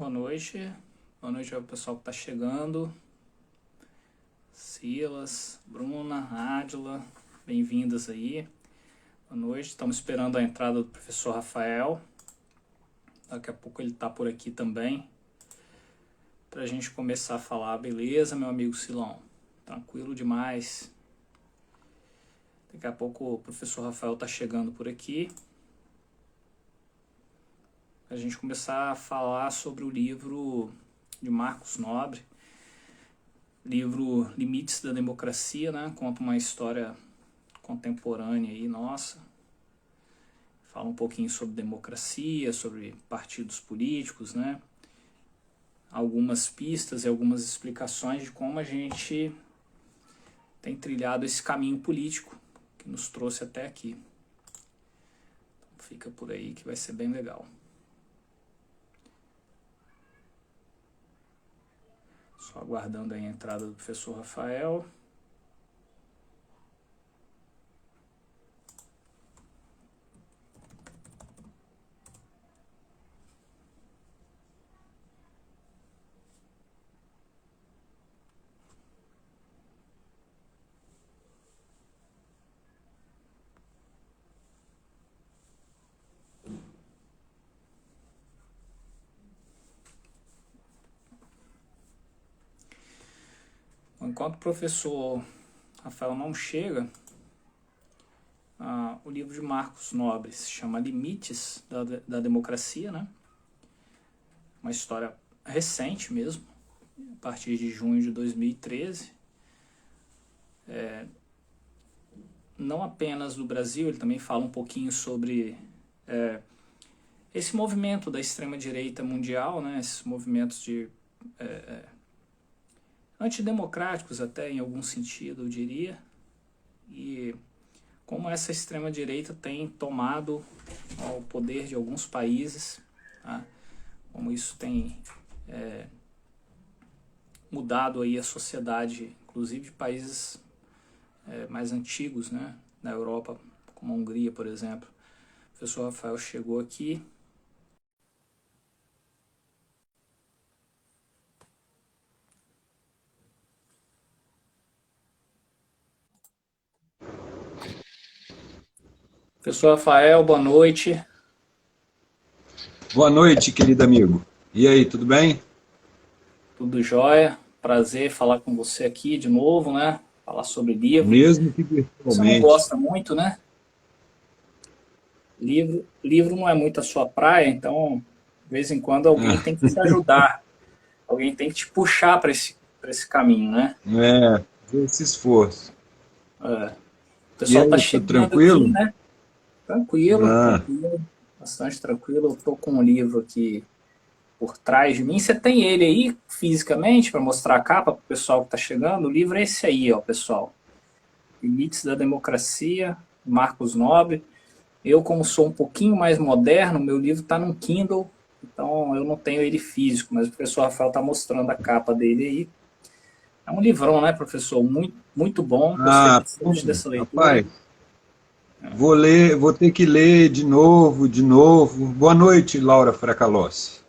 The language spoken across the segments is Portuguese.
Boa noite. Boa noite ao pessoal que está chegando. Silas, Bruna, Ádila, bem-vindas aí. Boa noite. Estamos esperando a entrada do professor Rafael. Daqui a pouco ele está por aqui também. Para a gente começar a falar, beleza, meu amigo Silão? Tranquilo demais. Daqui a pouco o professor Rafael está chegando por aqui. A gente começar a falar sobre o livro de Marcos Nobre, livro Limites da Democracia, né? Conta uma história contemporânea aí, nossa. Fala um pouquinho sobre democracia, sobre partidos políticos, né? Algumas pistas e algumas explicações de como a gente tem trilhado esse caminho político que nos trouxe até aqui. Então, fica por aí que vai ser bem legal. Só aguardando aí a entrada do professor Rafael. Enquanto o professor Rafael não chega, o livro de Marcos Nobre se chama Limites da Democracia, né? Uma história recente mesmo, a partir de junho de 2013. Não apenas do Brasil, ele também fala um pouquinho sobre esse movimento da extrema-direita mundial, né? Esses movimentos de antidemocráticos até, em algum sentido, eu diria, e como essa extrema-direita tem tomado o poder de alguns países, tá? Como isso tem mudado aí a sociedade, inclusive de países mais antigos, né? Na Europa, como a Hungria, por exemplo. O professor Rafael chegou aqui. Professor Rafael, boa noite. Boa noite, querido amigo. E aí, tudo bem? Tudo jóia? Prazer falar com você aqui de novo, né? Falar sobre livro. Mesmo que Você não virtualmente. gosta muito, né? Livro não é muito a sua praia, então, de vez em quando, alguém Ah, tem que te ajudar. Alguém tem que te puxar para esse caminho, né? esse esforço. O E pessoal tá aí, tá chegando aqui, tranquilo? né? Tranquilo, Ah, tranquilo. Bastante tranquilo. Eu tô com um livro aqui por trás de mim. Você tem ele aí fisicamente para mostrar a capa para o pessoal que está chegando? O livro é esse aí, ó, pessoal. Limites da Democracia, Marcos Nobre. Eu, como sou um pouquinho mais moderno, meu livro está num Kindle, então eu não tenho ele físico, mas o professor Rafael está mostrando a capa dele aí. É um livrão, né, professor? Muito, muito bom. Gostei bom, bastante dessa leitura. rapaz, vou ler, vou ter que ler de novo, de novo. Boa noite, Laura Fracalossi.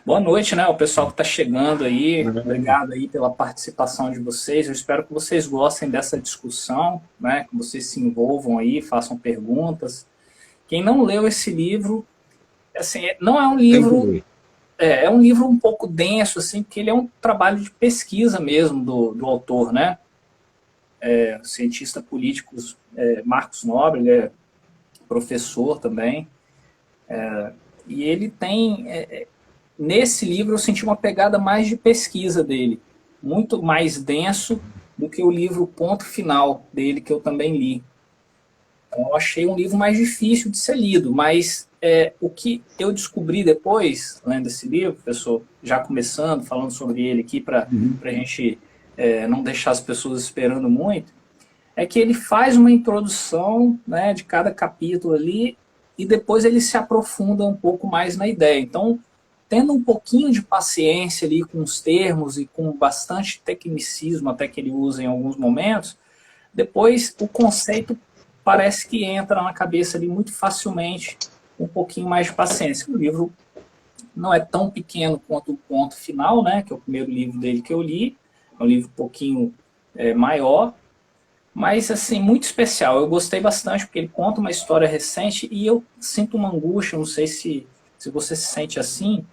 Boa noite, né, o pessoal que está chegando aí. Obrigado aí pela participação de vocês. Eu espero que vocês gostem dessa discussão, né, que vocês se envolvam aí, façam perguntas. Quem não leu esse livro, assim, não é um Tem que livro. ler. É um livro um pouco denso, assim, porque ele é um trabalho de pesquisa mesmo do autor, né? Cientista político Marcos Nobre, ele é professor também. E ele tem, nesse livro eu senti uma pegada mais de pesquisa dele, muito mais denso do que o livro Ponto Final dele, que eu também li. Então, eu achei um livro mais difícil de ser lido, mas o que eu descobri depois, lendo esse livro, professor, já começando, falando sobre ele aqui, para Uhum. a gente não deixar as pessoas esperando muito, é que ele faz uma introdução, né, de cada capítulo ali, e depois ele se aprofunda um pouco mais na ideia. Então, tendo um pouquinho de paciência ali com os termos e com bastante tecnicismo, até que ele usa em alguns momentos, depois o conceito parece que entra na cabeça ali muito facilmente, com um pouquinho mais de paciência. O livro não é tão pequeno quanto o Ponto Final, né, que é o primeiro livro dele que eu li, é um livro um pouquinho maior, mas assim, muito especial. Eu gostei bastante porque ele conta uma história recente e eu sinto uma angústia, não sei se você se sente assim,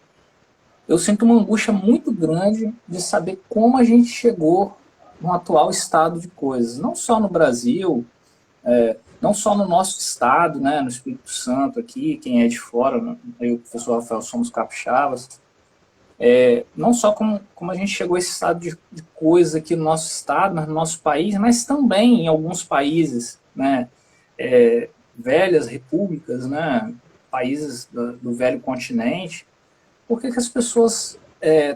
eu sinto uma angústia muito grande de saber como a gente chegou no atual estado de coisas, não só no Brasil, não só no nosso estado, né, no Espírito Santo aqui, quem é de fora, né, eu e o professor Rafael somos capixabas, não só como a gente chegou a esse estado de coisa aqui no nosso estado, no nosso país, mas também em alguns países, né, velhas repúblicas, né, países do velho continente, por que as pessoas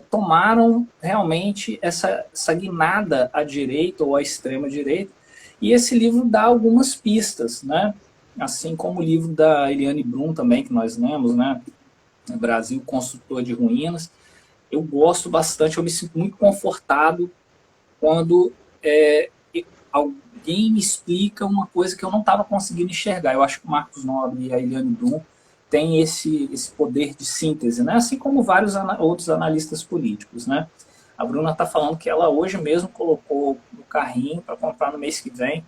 tomaram realmente essa guinada à direita ou à extrema direita, e esse livro dá algumas pistas, né, assim como o livro da Eliane Brum também, que nós lemos, né, Brasil, Construtor de Ruínas. Eu gosto bastante, eu me sinto muito confortado quando alguém me explica uma coisa que eu não estava conseguindo enxergar. Eu acho que o Marcos Nobre e a Eliane Brum têm esse poder de síntese, né? Assim como vários outros analistas políticos, né? A Bruna está falando que ela hoje mesmo colocou no carrinho para comprar no mês que vem.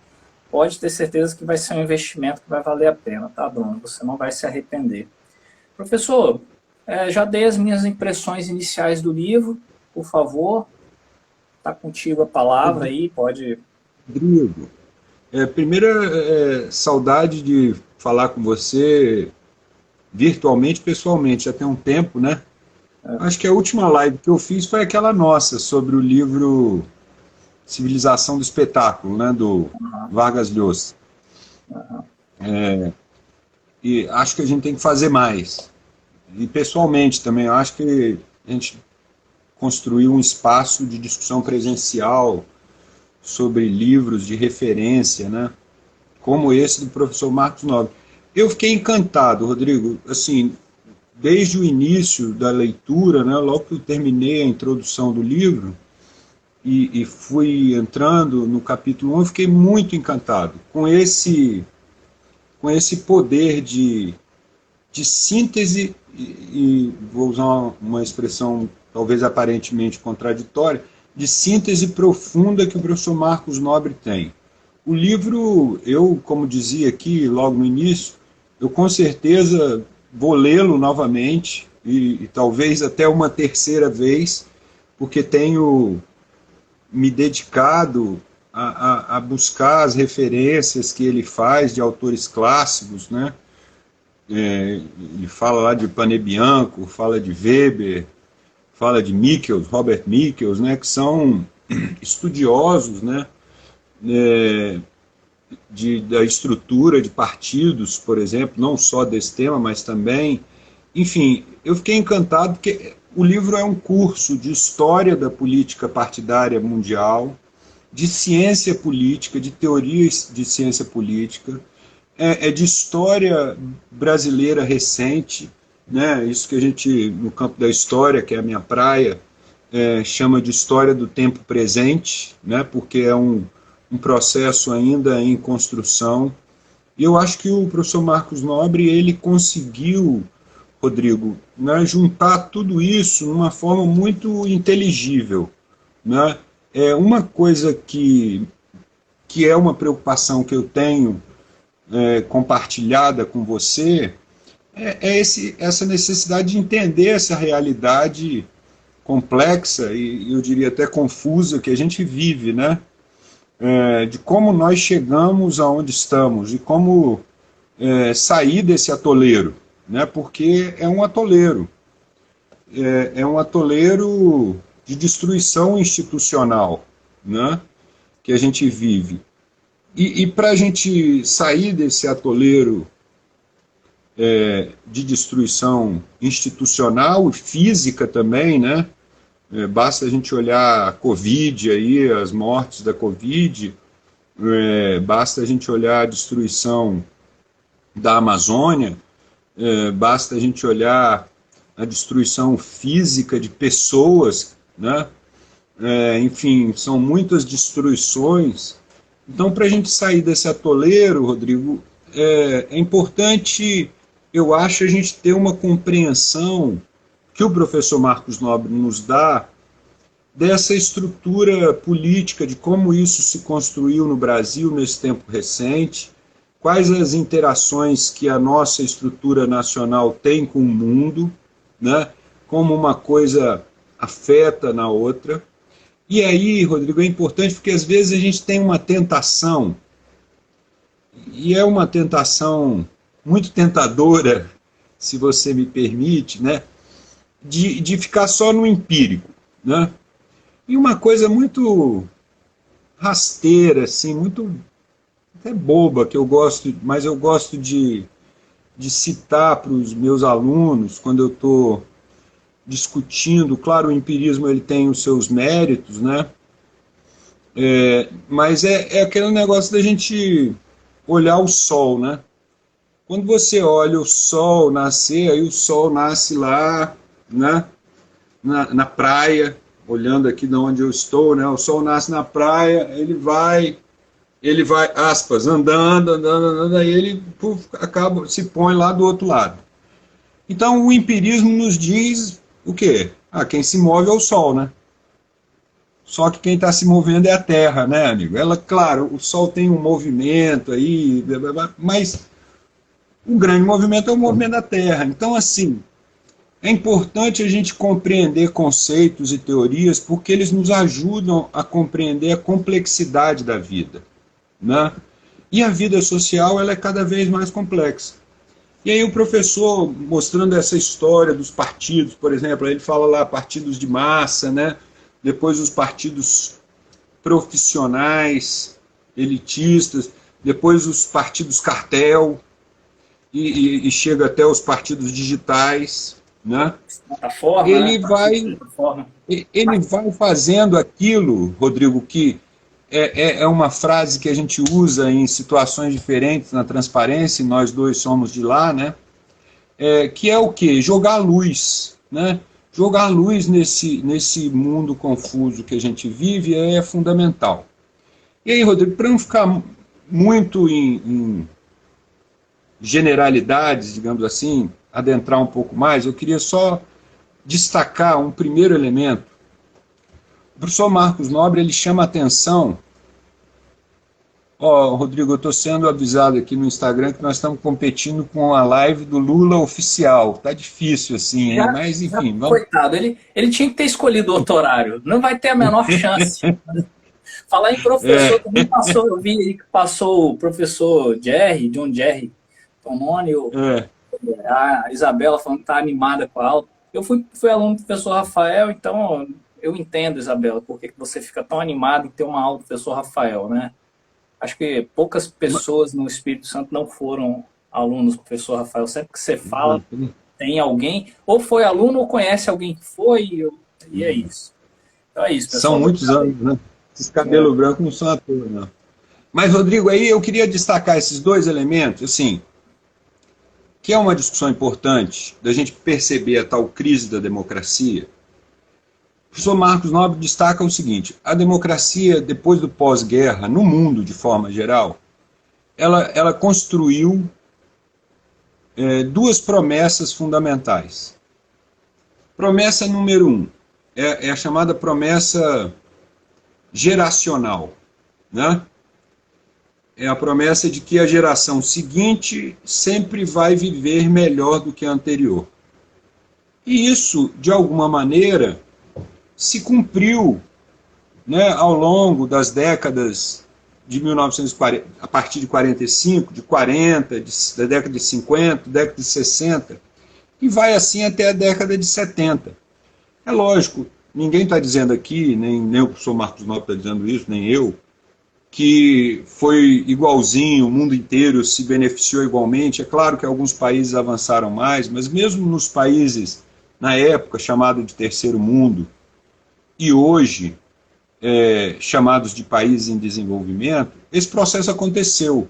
Pode ter certeza que vai ser um investimento que vai valer a pena, tá, Bruna? Você não vai se arrepender. Professor, já dei as minhas impressões iniciais do livro, por favor, está contigo a palavra aí, pode... Rodrigo, primeira saudade de falar com você virtualmente, pessoalmente, já tem um tempo, né? Acho que a última live que eu fiz foi aquela nossa, sobre o livro Civilização do Espetáculo, né, do Vargas Llosa. E acho que a gente tem que fazer mais. E pessoalmente também, eu acho que a gente construiu um espaço de discussão presencial sobre livros de referência, né, como esse do professor Marcos Nobre. Eu fiquei encantado, Rodrigo, assim, desde o início da leitura, né, logo que eu terminei a introdução do livro e fui entrando no capítulo 1, eu fiquei muito encantado com esse poder de síntese, e vou usar uma expressão talvez aparentemente contraditória, de síntese profunda que o professor Marcos Nobre tem. O livro, eu, como dizia aqui logo no início, eu com certeza vou lê-lo novamente, e talvez até uma terceira vez, porque tenho me dedicado a buscar as referências que ele faz de autores clássicos, né? Ele fala lá de Panebianco, fala de Weber, fala de Michels, Robert Michels, né, que são estudiosos, né, da estrutura de partidos, por exemplo, não só desse tema, mas também. Enfim, eu fiquei encantado porque o livro é um curso de história da política partidária mundial, de ciência política, de teorias de ciência política, de história brasileira recente, né? Isso que a gente, no campo da história, que é a minha praia, chama de história do tempo presente, né? Porque é um processo ainda em construção. E eu acho que o professor Marcos Nobre, ele conseguiu, Rodrigo, né, juntar tudo isso numa forma muito inteligível, né? Uma coisa que é uma preocupação que eu tenho compartilhada com você essa necessidade de entender essa realidade complexa e eu diria até confusa que a gente vive, né? De como nós chegamos aonde estamos e como sair desse atoleiro, né? Porque é um atoleiro, é um atoleiro de destruição institucional, né? Que a gente vive. E para a gente sair desse atoleiro de destruição institucional e física também, né? Basta a gente olhar a Covid, aí, as mortes da Covid, basta a gente olhar a destruição da Amazônia, basta a gente olhar a destruição física de pessoas, né? Enfim, são muitas destruições. Então, para a gente sair desse atoleiro, Rodrigo, é importante, eu acho, a gente ter uma compreensão que o professor Marcos Nobre nos dá dessa estrutura política, de como isso se construiu no Brasil nesse tempo recente, quais as interações que a nossa estrutura nacional tem com o mundo, né? Como uma coisa afeta na outra. E aí, Rodrigo, é importante porque às vezes a gente tem uma tentação, e é uma tentação muito tentadora, se você me permite, né? De ficar só no empírico, né? E uma coisa muito rasteira, assim, muito até boba, que eu gosto, mas eu gosto de citar para os meus alunos, quando eu estou discutindo. Claro, o empirismo ele tem os seus méritos, né? Mas é aquele negócio da gente olhar o sol, né? Quando você olha o sol nascer, aí o sol nasce lá, né? Na praia, olhando aqui de onde eu estou, né? O sol nasce na praia, ele vai, aspas, andando, aí ele acaba, se põe lá do outro lado. Então o empirismo nos diz o quê? Quem se move é o sol, né? Só que quem está se movendo é a Terra, né, amigo? Ela, claro, o sol tem um movimento aí, mas o grande movimento é o movimento da Terra. Então, assim, é importante a gente compreender conceitos e teorias porque eles nos ajudam a compreender a complexidade da vida, né? E a vida social ela é cada vez mais complexa. E aí o professor, mostrando essa história dos partidos, por exemplo, ele fala lá partidos de massa, né? Depois os partidos profissionais, elitistas, depois os partidos cartel, e chega até os partidos digitais, né? Plataforma, ele, né? vai, ele vai fazendo aquilo, Rodrigo, que é uma frase que a gente usa em situações diferentes na transparência, e nós dois somos de lá, né? Que é o quê? Jogar luz, né? Jogar luz nesse mundo confuso que a gente vive é fundamental. E aí, Rodrigo, para não ficar muito em generalidades, digamos assim, adentrar um pouco mais, eu queria só destacar um primeiro elemento. O professor Marcos Nobre ele chama a atenção. Rodrigo, eu estou sendo avisado aqui no Instagram que nós estamos competindo com a live do Lula oficial. Tá difícil assim, hein? Mas enfim, vamos. Coitado, ele tinha que ter escolhido outro horário. Não vai ter a menor chance. Falar em professor, também passou, eu vi aí que passou o professor John Jerry Tomoni, a Isabela falando que está animada com a aula. Eu fui aluno do professor Rafael, então eu entendo, Isabela, por que você fica tão animado em ter uma aula do professor Rafael, né? Acho que poucas pessoas no Espírito Santo não foram alunos do professor Rafael. Sempre que você fala, tem alguém, ou foi aluno ou conhece alguém que foi, e é isso. Então é isso, pessoal. São muitos anos, né? Esses cabelos brancos não são à toa, não. Mas, Rodrigo, aí eu queria destacar esses dois elementos, assim, que é uma discussão importante da gente perceber a tal crise da democracia. O professor Marcos Nobre destaca o seguinte: a democracia, depois do pós-guerra, no mundo de forma geral, ela construiu duas promessas fundamentais. Promessa número 1 é a chamada promessa geracional, né? É a promessa de que a geração seguinte sempre vai viver melhor do que a anterior. E isso, de alguma maneira, se cumpriu, né, ao longo das décadas de 1940, a partir de 45, de 40, da década de 50, década de 60, e vai assim até a década de 70. É lógico, ninguém está dizendo aqui, nem o professor Marcos Nobre está dizendo isso, nem eu, que foi igualzinho, o mundo inteiro se beneficiou igualmente. É claro que alguns países avançaram mais, mas mesmo nos países, na época, chamados de terceiro mundo, e hoje, chamados de países em desenvolvimento, esse processo aconteceu.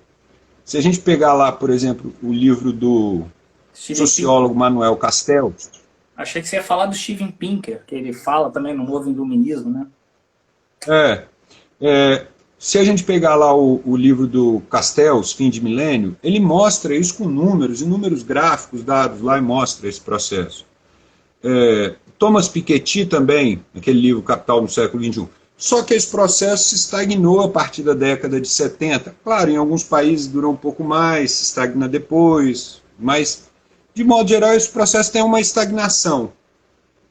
Se a gente pegar lá, por exemplo, o livro do sociólogo Manuel Castells. Achei que você ia falar do Steven Pinker, que ele fala também no Novo Iluminismo, né? Se a gente pegar lá o livro do Castells, Fim de Milênio, ele mostra isso com números, e números gráficos dados lá e mostra esse processo. Thomas Piketty também, aquele livro Capital no século XXI. Só que esse processo se estagnou a partir da década de 70. Claro, em alguns países durou um pouco mais, se estagna depois, mas, de modo geral, esse processo tem uma estagnação.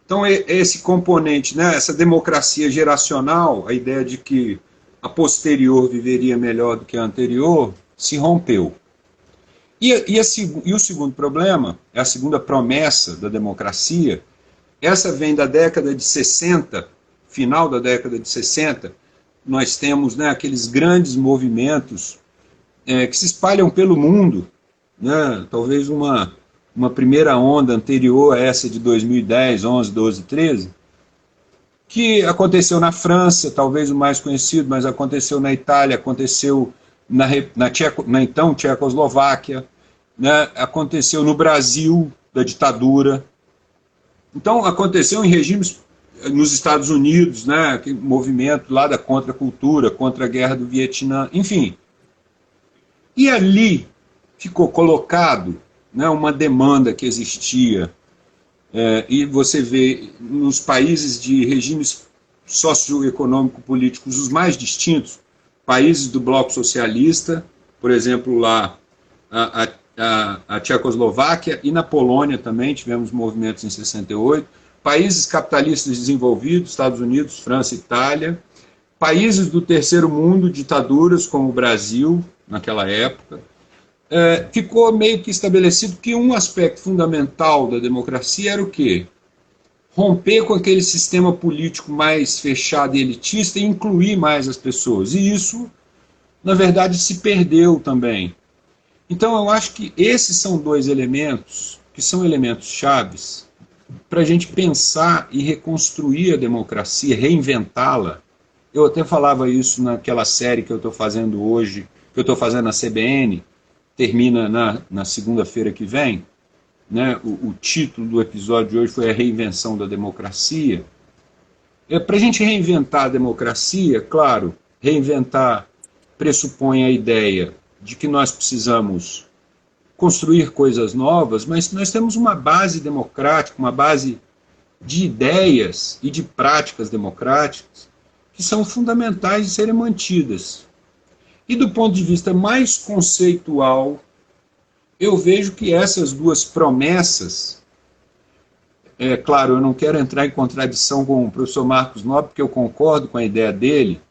Então, esse componente, né, essa democracia geracional, a ideia de que a posterior viveria melhor do que a anterior, se rompeu. E o segundo problema, a segunda promessa da democracia, essa vem da década de 60, final da década de 60, nós temos, né, aqueles grandes movimentos que se espalham pelo mundo, né, talvez uma primeira onda anterior a essa de 2010, 11, 12, 13, que aconteceu na França, talvez o mais conhecido, mas aconteceu na Itália, aconteceu na então Tchecoslováquia, né, aconteceu no Brasil, da ditadura. Então, aconteceu em regimes nos Estados Unidos, né, aquele movimento lá da contracultura, contra a guerra do Vietnã, enfim. E ali ficou colocado, né, uma demanda que existia, e você vê nos países de regimes socioeconômico-políticos os mais distintos, países do bloco socialista, por exemplo, lá a Tchecoslováquia, e na Polônia também tivemos movimentos em 68, países capitalistas desenvolvidos, Estados Unidos, França, Itália, países do terceiro mundo, ditaduras como o Brasil, naquela época. Ficou meio que estabelecido que um aspecto fundamental da democracia era o quê? Romper com aquele sistema político mais fechado e elitista e incluir mais as pessoas. E isso, na verdade, se perdeu também. Então, eu acho que esses são dois elementos, que são elementos chaves, para a gente pensar e reconstruir a democracia, reinventá-la. Eu até falava isso naquela série que eu estou fazendo hoje, que eu estou fazendo na CBN, termina na segunda-feira que vem, né? O título do episódio de hoje foi a reinvenção da democracia. Para a gente reinventar a democracia, claro, reinventar pressupõe a ideia de que nós precisamos construir coisas novas, mas nós temos uma base democrática, uma base de ideias e de práticas democráticas que são fundamentais de serem mantidas. E do ponto de vista mais conceitual, eu vejo que essas duas promessas, claro, eu não quero entrar em contradição com o professor Marcos Nobre, porque eu concordo com a ideia dele,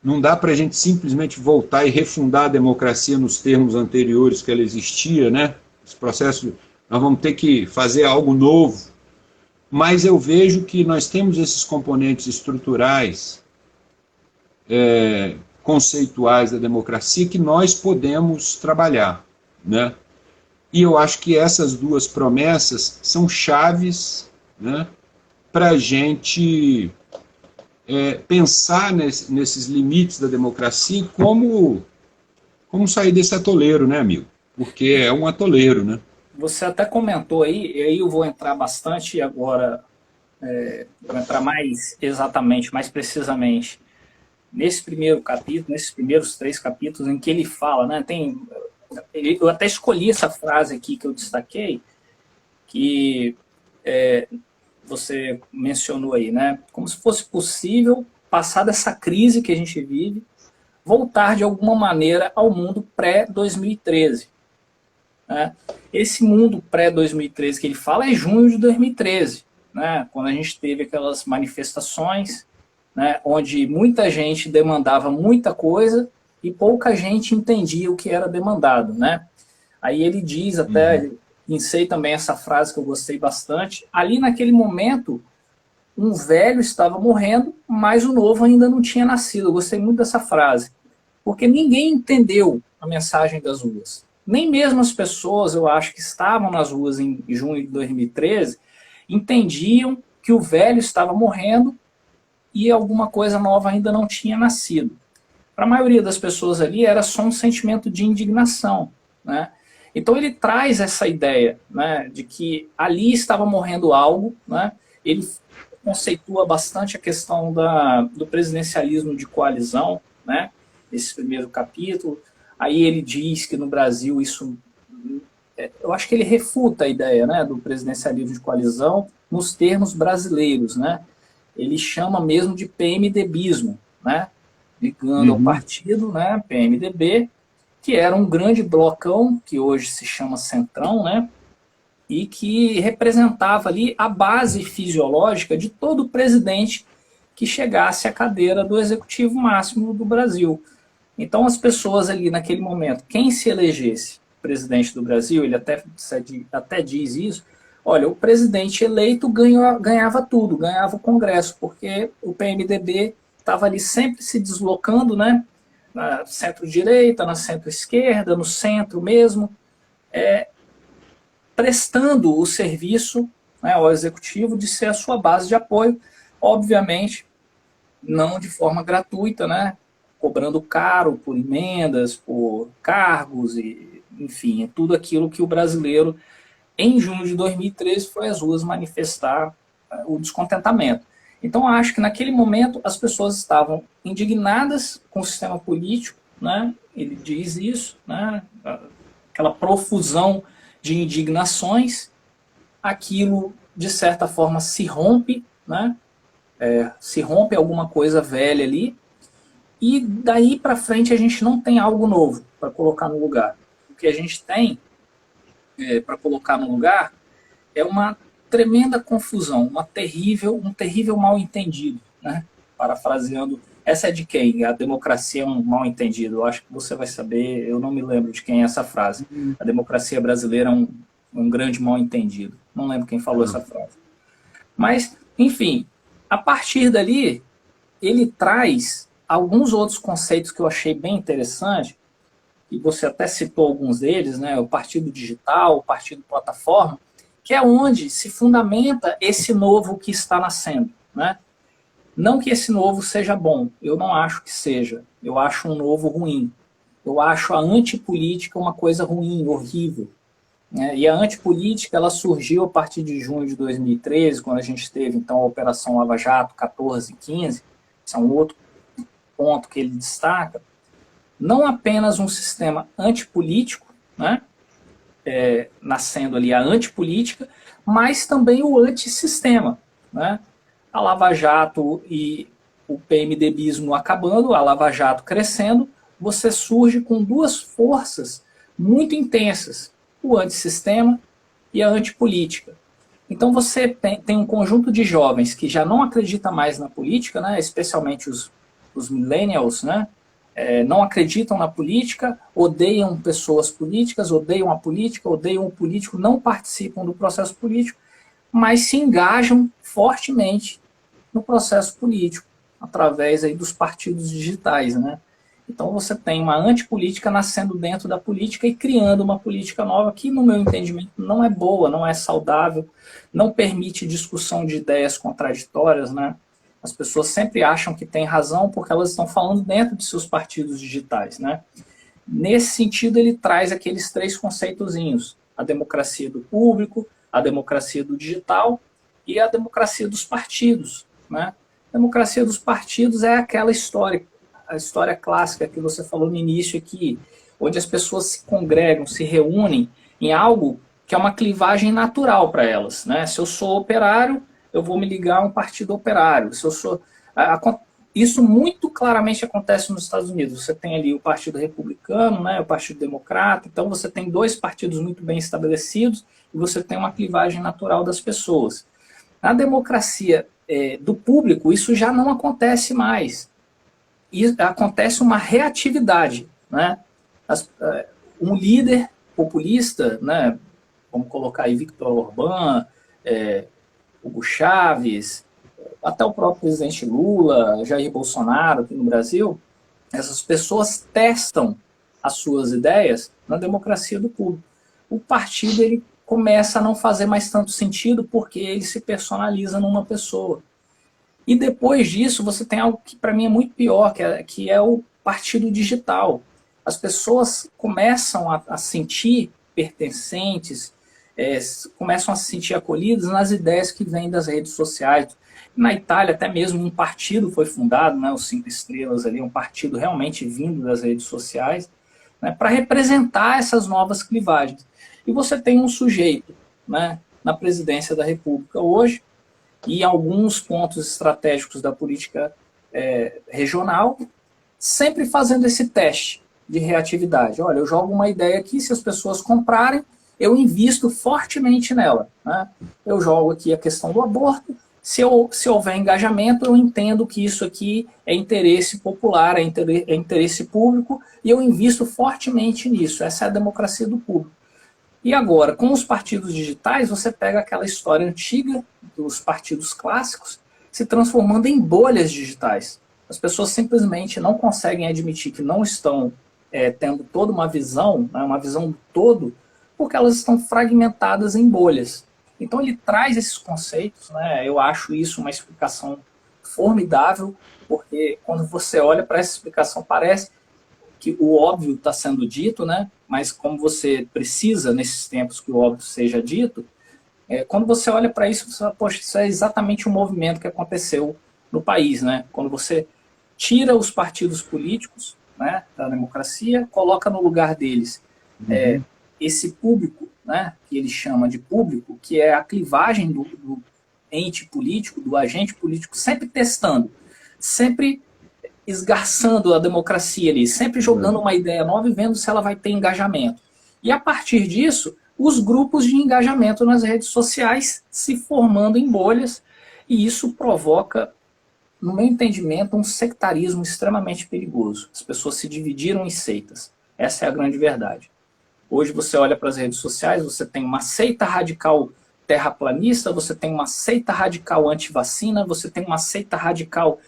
não dá para a gente simplesmente voltar e refundar a democracia nos termos anteriores que ela existia, né? Esse processo, nós vamos ter que fazer algo novo. Mas eu vejo que nós temos esses componentes estruturais, conceituais da democracia que nós podemos trabalhar, né? E eu acho que essas duas promessas são chaves, né, para a gente pensar nesses limites da democracia e como sair desse atoleiro, né, amigo? Porque é um atoleiro, né? Você até comentou aí, e aí eu vou entrar bastante agora, vou entrar mais exatamente, mais precisamente, nesse primeiro capítulo, nesses primeiros 3 capítulos em que ele fala, né, eu até escolhi essa frase aqui que eu destaquei, que você mencionou aí, né? Como se fosse possível, passar dessa crise que a gente vive, voltar de alguma maneira ao mundo pré-2013. Né? Esse mundo pré-2013 que ele fala é junho de 2013, né? Quando a gente teve aquelas manifestações, né, onde muita gente demandava muita coisa e pouca gente entendia o que era demandado, né? Aí ele diz até, pensei também essa frase que eu gostei bastante, ali naquele momento, um velho estava morrendo, mas o novo ainda não tinha nascido. Eu gostei muito dessa frase, porque ninguém entendeu a mensagem das ruas. Nem mesmo as pessoas, eu acho, que estavam nas ruas em junho de 2013, entendiam que o velho estava morrendo e alguma coisa nova ainda não tinha nascido. Para a maioria das pessoas ali era só um sentimento de indignação, né? Então ele traz essa ideia, né, de que ali estava morrendo algo, né? Ele conceitua bastante a questão do presidencialismo de coalizão, né? Esse primeiro capítulo. Aí ele diz que no Brasil isso eu acho que ele refuta a ideia, né, do presidencialismo de coalizão nos termos brasileiros, né? Ele chama mesmo de PMDBismo, né? Ligando ao Uhum. partido, né, PMDB, que era um grande blocão, que hoje se chama Centrão, né? E que representava ali a base fisiológica de todo presidente que chegasse à cadeira do executivo máximo do Brasil. Então, as pessoas ali naquele momento, quem se elegesse presidente do Brasil, ele até diz isso, olha, o presidente eleito ganhava tudo, ganhava o Congresso, porque o PMDB estava ali sempre se deslocando, né, na centro-direita, na centro-esquerda, no centro mesmo, prestando o serviço, né, ao executivo de ser a sua base de apoio, obviamente não de forma gratuita, né, cobrando caro por emendas, por cargos, e, enfim, tudo aquilo que o brasileiro, em junho de 2013, foi às ruas manifestar o descontentamento. Então, acho que naquele momento as pessoas estavam indignadas com o sistema político, né, ele diz isso, né, aquela profusão de indignações, aquilo, de certa forma, se rompe, né, se rompe alguma coisa velha ali, e daí para frente a gente não tem algo novo para colocar no lugar. O que a gente tem para colocar no lugar é uma tremenda confusão, um terrível mal-entendido, né? Parafraseando, essa é de quem? A democracia é um mal-entendido. Eu acho que você vai saber, eu não me lembro de quem é essa frase. A democracia brasileira é um grande mal-entendido. Não lembro quem falou essa frase. Mas, enfim, a partir dali, ele traz alguns outros conceitos que eu achei bem interessante, e você até citou alguns deles, né? O partido digital, o partido plataforma, que é onde se fundamenta esse novo que está nascendo, né? Não que esse novo seja bom, eu não acho que seja, eu acho um novo ruim. Eu acho a antipolítica uma coisa ruim, horrível. Né? E a antipolítica ela surgiu a partir de junho de 2013, quando a gente teve então a Operação Lava Jato 14 e 15, esse é um outro ponto que ele destaca, não apenas um sistema antipolítico, né, nascendo ali a antipolítica, mas também o antissistema. Né? A Lava Jato e o PMDBismo acabando, a Lava Jato crescendo, você surge com duas forças muito intensas, o antissistema e a antipolítica. Então você tem um conjunto de jovens que já não acredita mais na política, né, especialmente os millennials, né, não acreditam na política, odeiam pessoas políticas, odeiam a política, odeiam o político, não participam do processo político, mas se engajam fortemente no processo político, através aí dos partidos digitais. Né? Então você tem uma antipolítica nascendo dentro da política e criando uma política nova que, no meu entendimento, não é boa, não é saudável, não permite discussão de ideias contraditórias, né? As pessoas sempre acham que têm razão porque elas estão falando dentro de seus partidos digitais, né? Nesse sentido, ele traz aqueles três conceitozinhos: a democracia do público, a democracia do digital e a democracia dos partidos, né? A democracia dos partidos é aquela história, a história clássica que você falou no início aqui, onde as pessoas se congregam, se reúnem em algo que é uma clivagem natural para elas, né? Se eu sou operário, eu vou me ligar a um partido operário. Se eu sou, isso muito claramente acontece nos Estados Unidos. Você tem ali o Partido Republicano, né, o Partido Democrata, então você tem dois partidos muito bem estabelecidos e você tem uma clivagem natural das pessoas. Na democracia do público, isso já não acontece mais. E acontece uma reatividade. Né? Um líder populista, né, vamos colocar aí Viktor Orbán, Hugo Chávez, até o próprio presidente Lula, Jair Bolsonaro aqui no Brasil, essas pessoas testam as suas ideias na democracia do público. O partido ele começa a não fazer mais tanto sentido porque ele se personaliza numa pessoa. E depois disso você tem algo que para mim é muito pior, que é o partido digital. As pessoas começam a sentir pertencentes, começam a se sentir acolhidos nas ideias que vêm das redes sociais. Na Itália, até mesmo um partido foi fundado, né, os Cinco Estrelas, ali, um partido realmente vindo das redes sociais, né, para representar essas novas clivagens. e você tem um sujeito, né, na presidência da República hoje, e alguns pontos estratégicos da política regional, sempre fazendo esse teste de reatividade. Olha, eu jogo uma ideia aqui, se as pessoas comprarem, eu invisto fortemente nela. Né? Eu jogo aqui a questão do aborto, se houver engajamento, eu entendo que isso aqui é interesse popular, é interesse público, e eu invisto fortemente nisso. Essa é a democracia do público. E agora, com os partidos digitais, você pega aquela história antiga dos partidos clássicos se transformando em bolhas digitais. As pessoas simplesmente não conseguem admitir que não estão tendo toda uma visão, né, uma visão do todo, porque elas estão fragmentadas em bolhas. Então ele traz esses conceitos, né, eu acho isso uma explicação formidável, porque quando você olha para essa explicação parece que o óbvio está sendo dito, né, mas como você precisa, nesses tempos, que o óbvio seja dito, quando você olha para isso, você fala, poxa, isso é exatamente o movimento que aconteceu no país, né? Quando você tira os partidos políticos, né, da democracia, coloca no lugar deles esse público, né, que ele chama de público, que é a clivagem do ente político, do agente político, sempre testando, sempre esgarçando a democracia ali, sempre jogando uma ideia nova e vendo se ela vai ter engajamento. E a partir disso, os grupos de engajamento nas redes sociais se formando em bolhas, e isso provoca, no meu entendimento, um sectarismo extremamente perigoso. As pessoas se dividiram em seitas. Essa é a grande verdade. Hoje você olha para as redes sociais, você tem uma seita radical terraplanista, você tem uma seita radical anti-vacina, você tem uma seita radical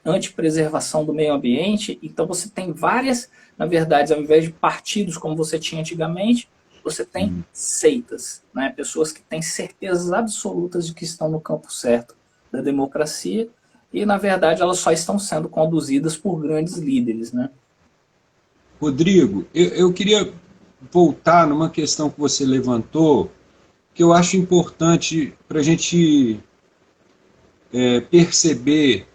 anti-preservação do meio ambiente. Então você tem várias, na verdade, ao invés de partidos como você tinha antigamente, você tem seitas, né? Pessoas que têm certezas absolutas de que estão no campo certo da democracia e, na verdade, elas só estão sendo conduzidas por grandes líderes, né? Rodrigo, eu queria voltar numa questão que você levantou, que eu acho importante para a gente perceber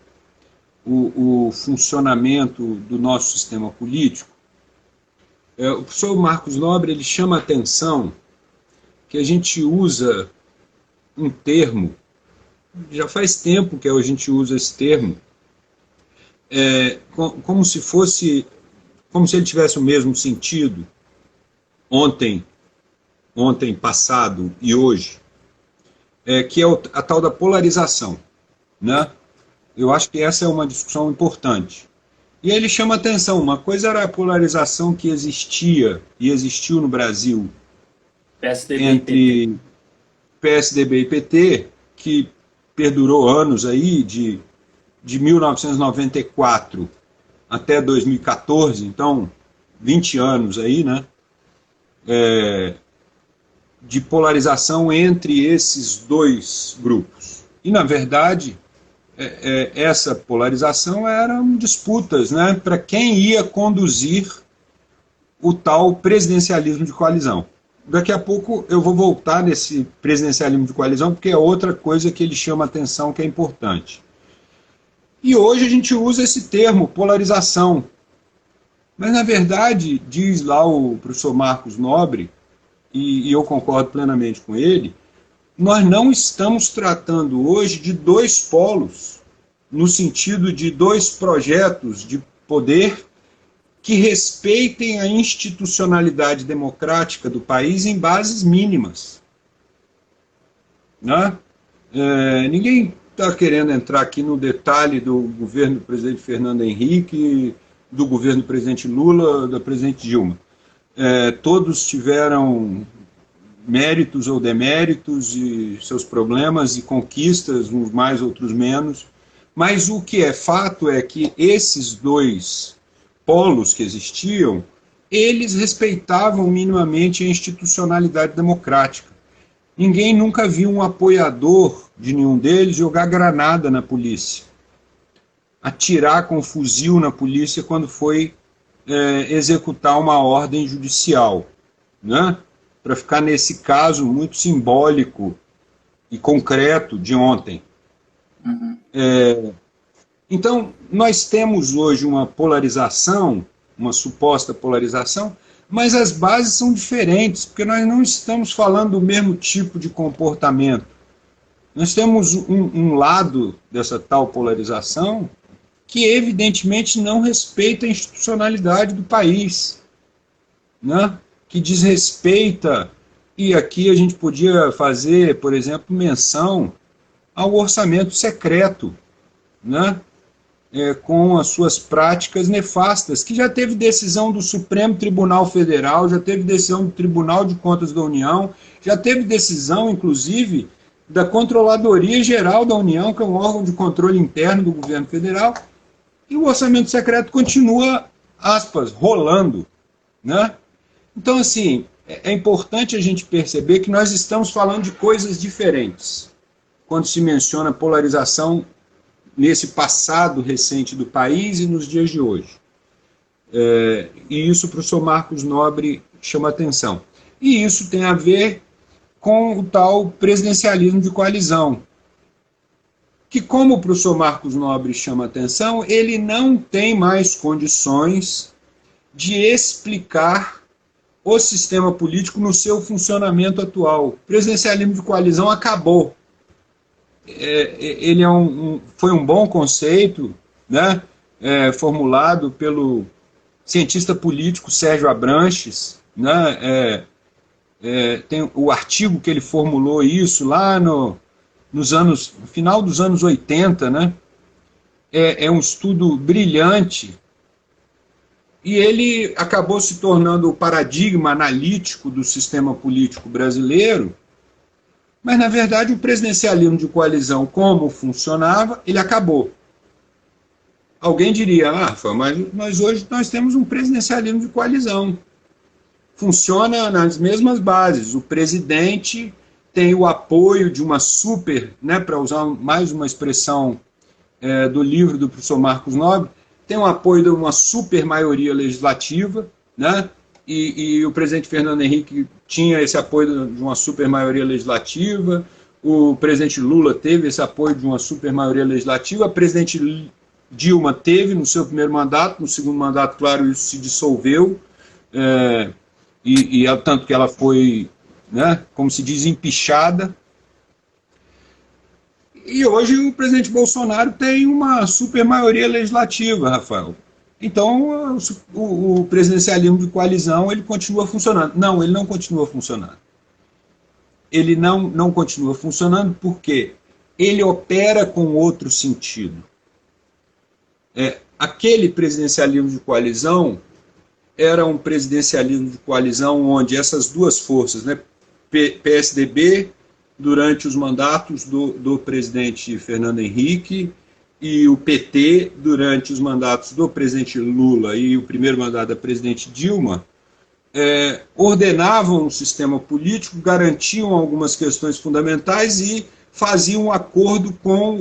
o funcionamento do nosso sistema político. O professor Marcos Nobre ele chama a atenção que a gente usa um termo, já faz tempo que a gente usa esse termo, como se ele tivesse o mesmo sentido ontem, passado e hoje, que é a tal da polarização, né? Eu acho que essa é uma discussão importante. E ele chama atenção, uma coisa era a polarização que existia e existiu no Brasil entre PSDB e PT, que perdurou anos aí, de 1994 até 2014, então 20 anos aí, né? De polarização entre esses dois grupos. E, na verdade, essa polarização eram disputas, né, para quem ia conduzir o tal presidencialismo de coalizão. Daqui a pouco eu vou voltar nesse presidencialismo de coalizão, porque é outra coisa que ele chama atenção que é importante. E hoje a gente usa esse termo, polarização. Mas, na verdade, diz lá o professor Marcos Nobre, e eu concordo plenamente com ele, nós não estamos tratando hoje de dois polos, no sentido de dois projetos de poder que respeitem a institucionalidade democrática do país em bases mínimas. Né? Ninguém está querendo entrar aqui no detalhe do governo do presidente Fernando Henrique, do governo do presidente Lula, da presidente Dilma. Todos tiveram méritos ou deméritos e seus problemas e conquistas, uns mais, outros menos, mas o que é fato é que esses dois polos que existiam, eles respeitavam minimamente a institucionalidade democrática. Ninguém nunca viu um apoiador de nenhum deles jogar granada na polícia, atirar com fuzil na polícia quando foi executar uma ordem judicial, né? Para ficar nesse caso muito simbólico e concreto de ontem. Então, nós temos hoje uma polarização, uma suposta polarização, mas as bases são diferentes, porque nós não estamos falando do mesmo tipo de comportamento. Nós temos um lado dessa tal polarização que evidentemente não respeita a institucionalidade do país, né? Que desrespeita, e aqui a gente podia fazer, por exemplo, menção ao orçamento secreto, né? Com as suas práticas nefastas, que já teve decisão do Supremo Tribunal Federal, já teve decisão do Tribunal de Contas da União, já teve decisão, inclusive, da Controladoria Geral da União, que é um órgão de controle interno do governo federal, e o orçamento secreto continua, aspas, rolando, né? Então, assim, é importante a gente perceber que nós estamos falando de coisas diferentes quando se menciona polarização nesse passado recente do país e nos dias de hoje. E isso, para o professor Marcos Nobre, chama atenção. E isso tem a ver com o tal presidencialismo de coalizão, que, como o professor Marcos Nobre chama atenção, ele não tem mais condições de explicar o sistema político no seu funcionamento atual. O presidencialismo de coalizão acabou. Ele foi um bom conceito, né, formulado pelo cientista político Sérgio Abranches, né, tem o artigo que ele formulou isso lá no final dos anos 80, né, é um estudo brilhante, e ele acabou se tornando o paradigma analítico do sistema político brasileiro. Mas, na verdade, o presidencialismo de coalizão, como funcionava, ele acabou. Alguém diria, mas hoje nós temos um presidencialismo de coalizão. Funciona nas mesmas bases. O presidente tem o apoio de uma super, né, para usar mais uma expressão do livro do professor Marcos Nobre, tem o apoio de uma super maioria legislativa, né? E o presidente Fernando Henrique tinha esse apoio de uma super maioria legislativa, o presidente Lula teve esse apoio de uma super maioria legislativa, a presidente Dilma teve no seu primeiro mandato, no segundo mandato, claro, isso se dissolveu, tanto que ela foi, né, como se diz, empichada. E hoje o presidente Bolsonaro tem uma super maioria legislativa, Rafael. Então, o presidencialismo de coalizão, ele continua funcionando. Não, ele não continua funcionando. Ele não continua funcionando porque ele opera com outro sentido. Aquele presidencialismo de coalizão era um presidencialismo de coalizão onde essas duas forças, né, PSDB, durante os mandatos do presidente Fernando Henrique, e o PT, durante os mandatos do presidente Lula e o primeiro mandato da presidente Dilma, ordenavam o sistema político, garantiam algumas questões fundamentais e faziam um acordo com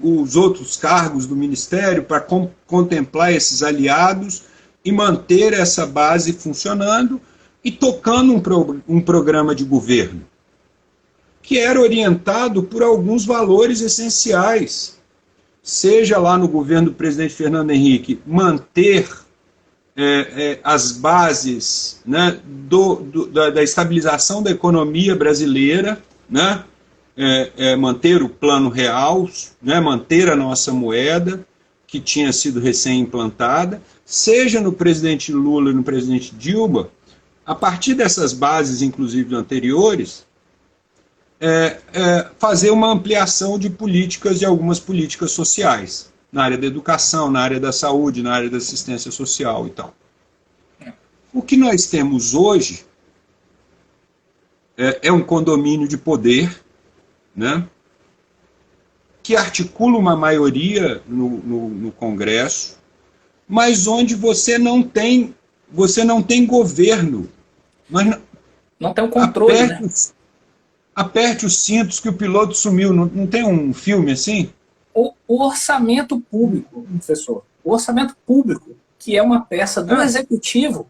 os outros cargos do Ministério para contemplar esses aliados e manter essa base funcionando e tocando um programa de governo, que era orientado por alguns valores essenciais, seja lá no governo do presidente Fernando Henrique, manter as bases, né, da estabilização da economia brasileira, né, manter o plano real, né, manter a nossa moeda, que tinha sido recém-implantada, seja no presidente Lula e no presidente Dilma, a partir dessas bases, inclusive anteriores, fazer uma ampliação de políticas, de algumas políticas sociais, na área da educação, na área da saúde, na área da assistência social e tal. O que nós temos hoje é um condomínio de poder, né, que articula uma maioria no Congresso, mas onde você não tem governo. Não tem um controle, né? Aperte os cintos que o piloto sumiu. Não tem um filme assim? O orçamento público, professor, o orçamento público, que é uma peça do executivo,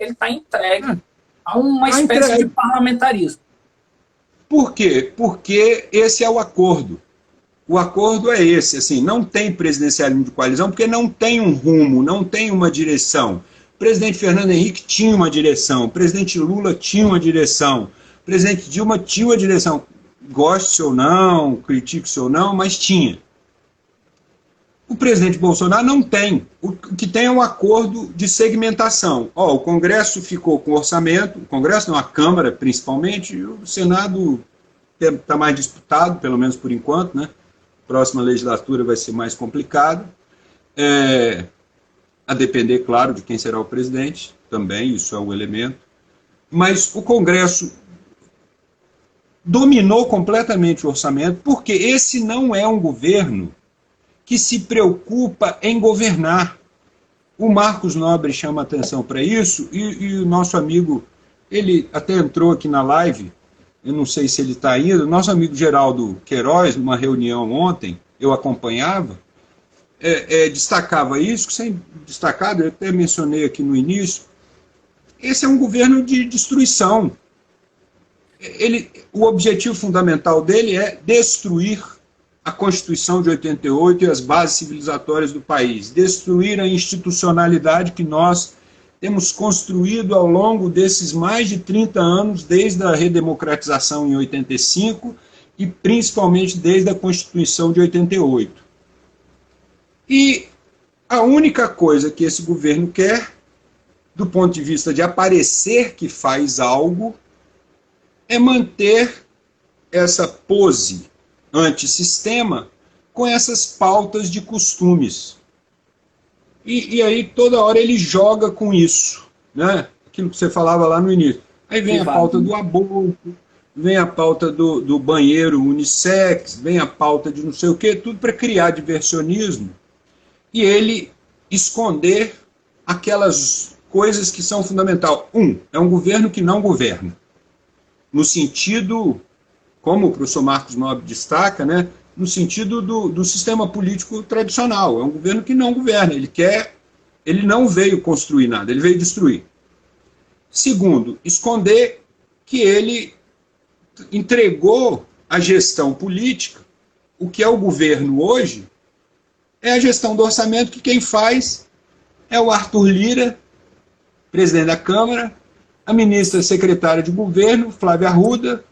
ele está entregue a uma espécie de parlamentarismo. Por quê? Porque esse é o acordo. O acordo é esse, assim, não tem presidencialismo de coalizão porque não tem um rumo, não tem uma direção. presidente Fernando Henrique tinha uma direção, o presidente Lula tinha uma direção, o presidente Dilma tinha uma direção, goste ou não, critique-se ou não, mas tinha. O presidente Bolsonaro não tem. O que tem é um acordo de segmentação. O Congresso ficou com orçamento, o Congresso não, a Câmara principalmente, e o Senado está mais disputado, pelo menos por enquanto, né? Próxima legislatura vai ser mais complicado. A depender, claro, de quem será o presidente, também, isso é um elemento. Mas o Congresso dominou completamente o orçamento, porque esse não é um governo que se preocupa em governar. O Marcos Nobre chama atenção para isso, e o nosso amigo, ele até entrou aqui na live, eu não sei se ele está ainda, nosso amigo Geraldo Queiroz, numa reunião ontem, eu acompanhava, destacava isso, sem destacado, eu até mencionei aqui no início, esse é um governo de destruição. O objetivo fundamental dele é destruir a Constituição de 88 e as bases civilizatórias do país, destruir a institucionalidade que nós temos construído ao longo desses mais de 30 anos, desde a redemocratização em 85 e principalmente desde a Constituição de 88. E a única coisa que esse governo quer, do ponto de vista de aparecer que faz algo, é manter essa pose antissistema com essas pautas de costumes. E aí toda hora ele joga com isso, né? Aquilo que você falava lá no início. Aí vem a pauta do aborto, vem a pauta do banheiro unissex, vem a pauta de não sei o quê, tudo para criar diversionismo e ele esconder aquelas coisas que são fundamentais. É um governo que não governa. No sentido, como o professor Marcos Nobre destaca, né, no sentido do sistema político tradicional. É um governo que não governa, ele não veio construir nada, ele veio destruir. Segundo, esconder que ele entregou a gestão política, o que é o governo hoje, é a gestão do orçamento que quem faz é o Arthur Lira, presidente da Câmara, a ministra secretária de governo, Flávia Arruda,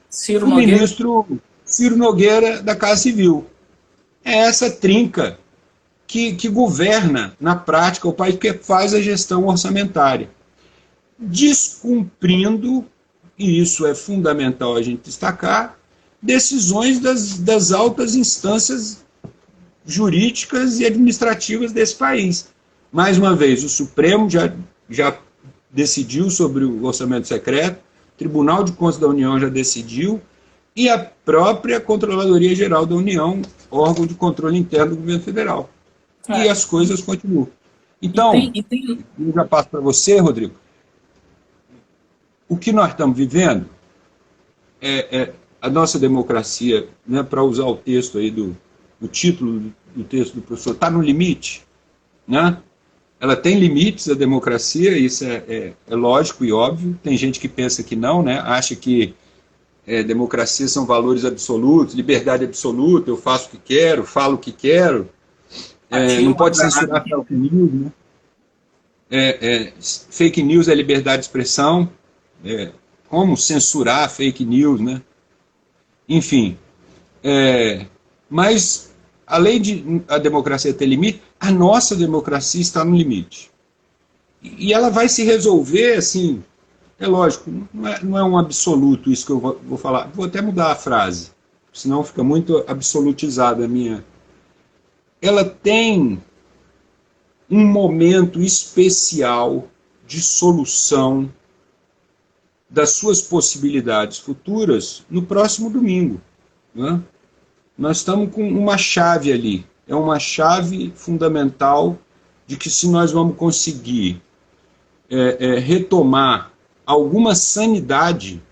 o ministro Ciro Nogueira, da Casa Civil. É essa trinca que governa, na prática, o país, que faz a gestão orçamentária. Descumprindo, e isso é fundamental a gente destacar, decisões das altas instâncias jurídicas e administrativas desse país. Mais uma vez, o Supremo já decidiu sobre o orçamento secreto, o Tribunal de Contas da União já decidiu, e a própria Controladoria Geral da União, órgão de controle interno do governo federal. E as coisas continuam. Então, eu já passo para você, Rodrigo, o que nós estamos vivendo a nossa democracia, né, para usar o texto aí do título do texto do professor, está no limite, né? Ela tem limites, a democracia, isso é lógico e óbvio. Tem gente que pensa que não, né? Acha que democracia são valores absolutos, liberdade absoluta, eu faço o que quero, falo o que quero, não pode censurar fake news, né? Fake news é liberdade de expressão, como censurar fake news, né? Enfim, mas além de a democracia ter limite, a nossa democracia está no limite. E ela vai se resolver, assim, é lógico, não é um absoluto isso que eu vou falar. Vou até mudar a frase, senão fica muito absolutizada a minha. Ela tem um momento especial de solução das suas possibilidades futuras no próximo domingo, né? Nós estamos com uma chave ali, é uma chave fundamental de que se nós vamos conseguir retomar alguma sanidade,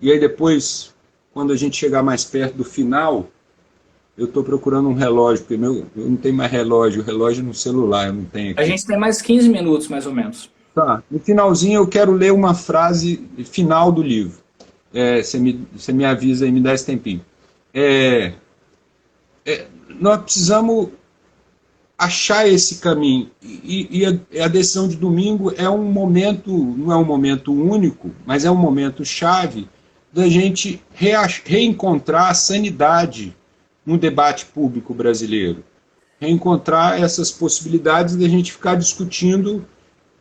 e aí depois, quando a gente chegar mais perto do final, eu estou procurando um relógio, porque eu não tenho mais relógio, o relógio no celular eu não tenho aqui. A gente tem mais 15 minutos, mais ou menos. Tá, no finalzinho eu quero ler uma frase final do livro. Você me avisa e me dá esse tempinho. Nós precisamos achar esse caminho. A decisão de domingo é um momento, não é um momento único, mas é um momento chave da gente reencontrar a sanidade no debate público brasileiro. Reencontrar essas possibilidades de a gente ficar discutindo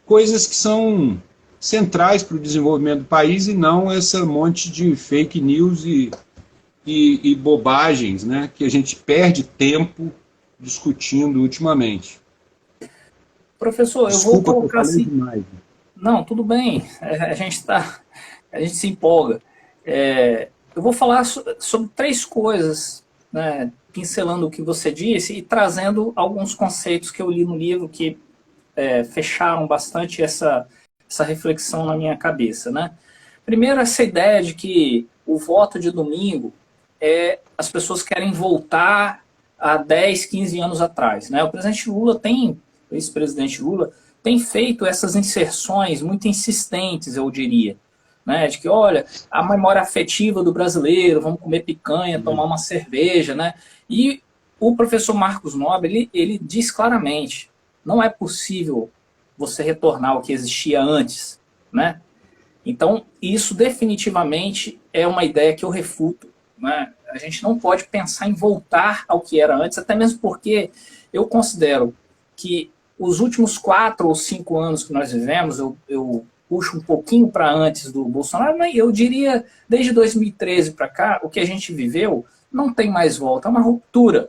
coisas que são centrais para o desenvolvimento do país e não essa monte de fake news e bobagens, né, que a gente perde tempo discutindo ultimamente. Professor, Desculpa, eu vou colocar assim. demais. Não, tudo bem. A gente se empolga. Eu vou falar sobre três coisas, né, pincelando o que você disse e trazendo alguns conceitos que eu li no livro que fecharam bastante essa reflexão na minha cabeça, né? Primeiro, essa ideia de que o voto de domingo as pessoas querem voltar a 10, 15 anos atrás, né? O ex-presidente Lula, tem feito essas inserções muito insistentes, eu diria, né? De que, olha, a memória afetiva do brasileiro, vamos comer picanha, tomar uma cerveja, né? E o professor Marcos Nobre, ele diz claramente, não é possível você retornar ao que existia antes, né? Então, isso definitivamente é uma ideia que eu refuto, né? A gente não pode pensar em voltar ao que era antes, até mesmo porque eu considero que os últimos 4 ou 5 anos que nós vivemos, eu puxo um pouquinho para antes do Bolsonaro, mas eu diria, desde 2013 para cá, o que a gente viveu não tem mais volta, é uma ruptura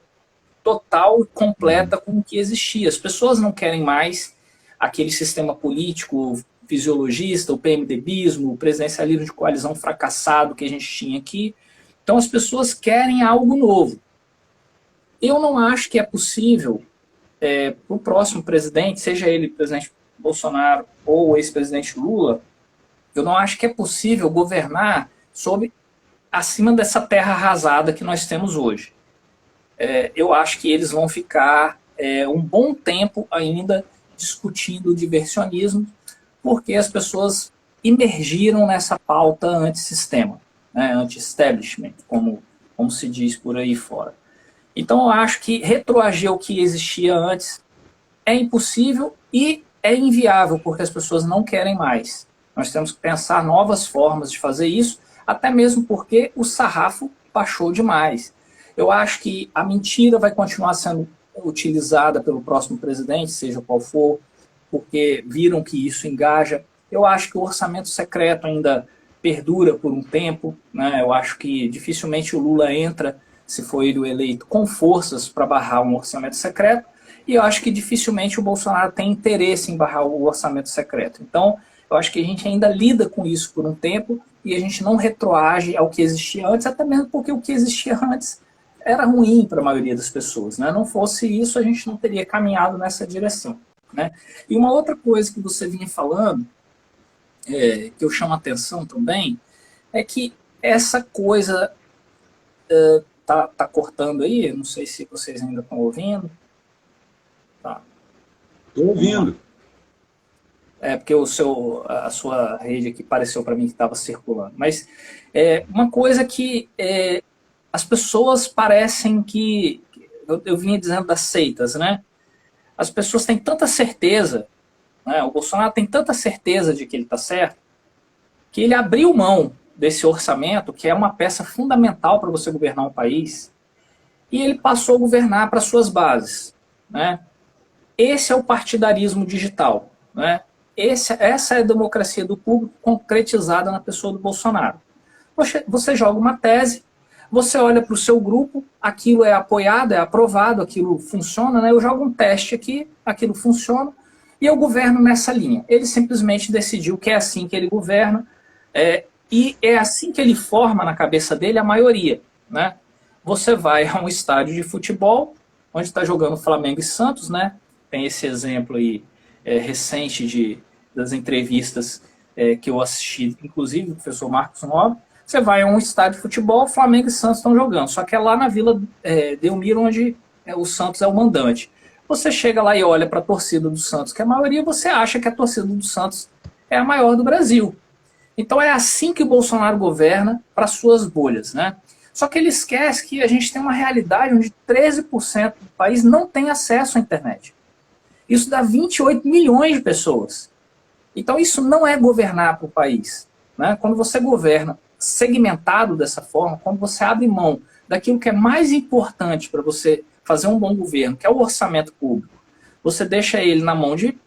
total e completa com o que existia. As pessoas não querem mais aquele sistema político fisiologista, o PMDBismo, o presidencialismo de coalizão fracassado que a gente tinha aqui. Então as pessoas querem algo novo. Eu não acho que é possível para o próximo presidente, seja ele presidente Bolsonaro ou o ex-presidente Lula, eu não acho que é possível governar acima dessa terra arrasada que nós temos hoje. Eu acho que eles vão ficar um bom tempo ainda discutindo o diversionismo, porque as pessoas imergiram nessa pauta antissistema, né, anti-establishment, como se diz por aí fora. Então eu acho que retroagir o que existia antes é impossível e é inviável, porque as pessoas não querem mais. Nós temos que pensar novas formas de fazer isso, até mesmo porque o sarrafo baixou demais. Eu acho que a mentira vai continuar sendo utilizada pelo próximo presidente, seja qual for, porque viram que isso engaja. Eu acho que o orçamento secreto ainda perdura por um tempo, né? Eu acho que dificilmente o Lula entra, se for ele o eleito, com forças para barrar um orçamento secreto, e eu acho que dificilmente o Bolsonaro tem interesse em barrar o orçamento secreto. Então, eu acho que a gente ainda lida com isso por um tempo e a gente não retroage ao que existia antes, até mesmo porque o que existia antes era ruim para a maioria das pessoas, né? Não fosse isso, a gente não teria caminhado nessa direção, né? E uma outra coisa que você vinha falando, que eu chamo a atenção também, é que essa coisa tá cortando aí, não sei se vocês ainda estão ouvindo. Tá. Estou ouvindo. Porque a sua rede aqui pareceu para mim que estava circulando. Mas uma coisa que as pessoas parecem que... Eu vinha dizendo das seitas, né? As pessoas têm tanta certeza, né? O Bolsonaro tem tanta certeza de que ele está certo, que ele abriu mão desse orçamento, que é uma peça fundamental para você governar um país, e ele passou a governar para suas bases, né? Esse é o partidarismo digital, né? Essa é a democracia do público concretizada na pessoa do Bolsonaro. Você joga uma tese, você olha para o seu grupo, aquilo é apoiado, é aprovado, aquilo funciona, né? Eu jogo um teste aqui, aquilo funciona, e eu governo nessa linha. Ele simplesmente decidiu que é assim que ele governa, e é assim que ele forma na cabeça dele a maioria, né? Você vai a um estádio de futebol, onde está jogando Flamengo e Santos, né? Tem esse exemplo aí recente das entrevistas que eu assisti, inclusive do professor Marcos Nobre. Você vai a um estádio de futebol, Flamengo e Santos estão jogando, só que é lá na Vila Belmiro, onde o Santos é o mandante. Você chega lá e olha para a torcida do Santos, que é a maioria, você acha que a torcida do Santos é a maior do Brasil. Então é assim que o Bolsonaro governa para suas bolhas, né? Só que ele esquece que a gente tem uma realidade onde 13% do país não tem acesso à internet. Isso dá 28 milhões de pessoas. Então isso não é governar para o país. Né? Quando você governa segmentado dessa forma, quando você abre mão daquilo que é mais importante para você fazer um bom governo, que é o orçamento público, você deixa ele na mão de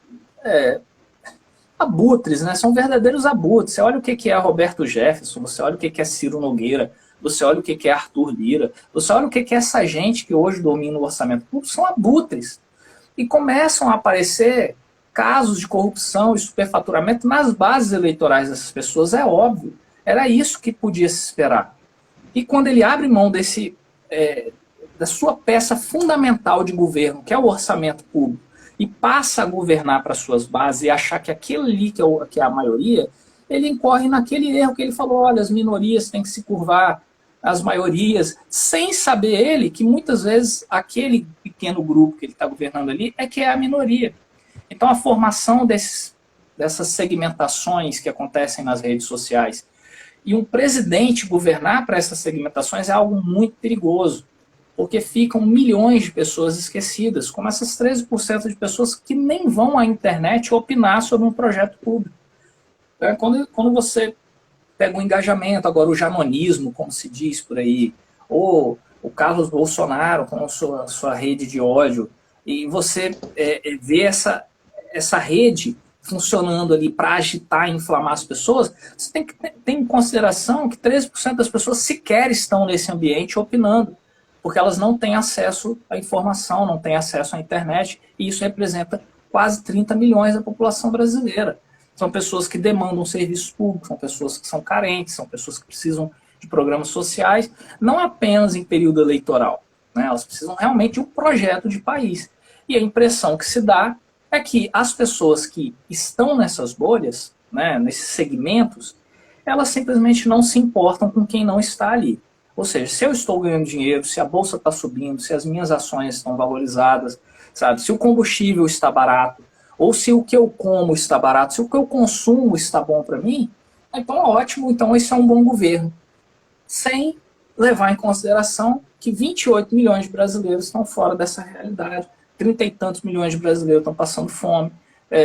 abutres, né? São verdadeiros abutres. Você olha o que é Roberto Jefferson, você olha o que é Ciro Nogueira, você olha o que é Arthur Lira, você olha o que é essa gente que hoje domina o orçamento público, são abutres. E começam a aparecer casos de corrupção e superfaturamento nas bases eleitorais dessas pessoas, é óbvio. Era isso que podia se esperar. E quando ele abre mão da sua peça fundamental de governo, que é o orçamento público, e passa a governar para suas bases e achar que aquilo ali que é a maioria, ele incorre naquele erro que ele falou, olha, as minorias têm que se curvar às maiorias, sem saber ele que muitas vezes aquele pequeno grupo que ele está governando ali é que é a minoria. Então a formação dessas segmentações que acontecem nas redes sociais e um presidente governar para essas segmentações é algo muito perigoso, porque ficam milhões de pessoas esquecidas, como essas 13% de pessoas que nem vão à internet opinar sobre um projeto público. Quando você pega o engajamento, agora o janonismo, como se diz por aí, ou o Carlos Bolsonaro com a sua rede de ódio, e você vê essa rede funcionando ali para agitar e inflamar as pessoas, você tem que ter em consideração que 13% das pessoas sequer estão nesse ambiente opinando, porque elas não têm acesso à informação, não têm acesso à internet, e isso representa quase 30 milhões da população brasileira. São pessoas que demandam serviços públicos, são pessoas que são carentes, são pessoas que precisam de programas sociais, não apenas em período eleitoral, né? Elas precisam realmente de um projeto de país. E a impressão que se dá é que as pessoas que estão nessas bolhas, né, nesses segmentos, elas simplesmente não se importam com quem não está ali. Ou seja, se eu estou ganhando dinheiro, se a bolsa está subindo, se as minhas ações estão valorizadas, sabe, se o combustível está barato, ou se o que eu como está barato, se o que eu consumo está bom para mim, então ótimo, então esse é um bom governo. Sem levar em consideração que 28 milhões de brasileiros estão fora dessa realidade, 30 e tantos milhões de brasileiros estão passando fome,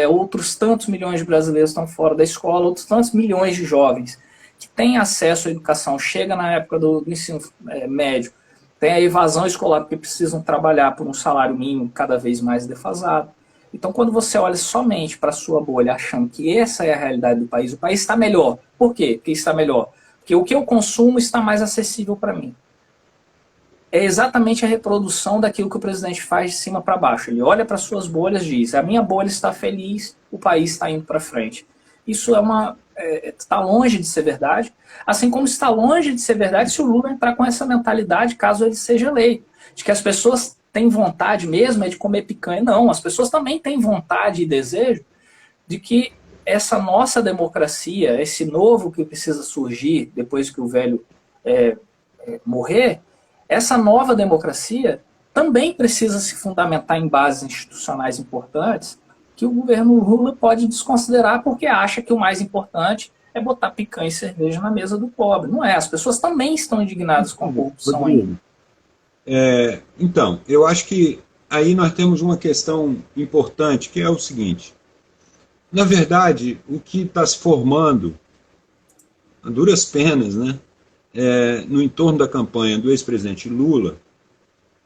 outros tantos milhões de brasileiros estão fora da escola, outros tantos milhões de jovens que têm acesso à educação, chega na época do ensino médio, tem a evasão escolar porque precisam trabalhar por um salário mínimo cada vez mais defasado. Então, quando você olha somente para a sua bolha, achando que essa é a realidade do país, o país está melhor. Por quê? Porque está melhor? Porque o que eu consumo está mais acessível para mim. É exatamente a reprodução daquilo que o presidente faz de cima para baixo. Ele olha para suas bolhas e diz, a minha bolha está feliz, o país está indo para frente. Isso está longe de ser verdade, assim como está longe de ser verdade se o Lula entrar com essa mentalidade caso ele seja eleito, de que as pessoas têm vontade mesmo de comer picanha. Não, as pessoas também têm vontade e desejo de que essa nossa democracia, esse novo que precisa surgir depois que o velho morrer, essa nova democracia também precisa se fundamentar em bases institucionais importantes que o governo Lula pode desconsiderar porque acha que o mais importante é botar picanha e cerveja na mesa do pobre. Não é, as pessoas também estão indignadas com a corrupção ainda. Então, eu acho que aí nós temos uma questão importante, que é o seguinte. Na verdade, o que está se formando, a duras penas, né, no entorno da campanha do ex-presidente Lula,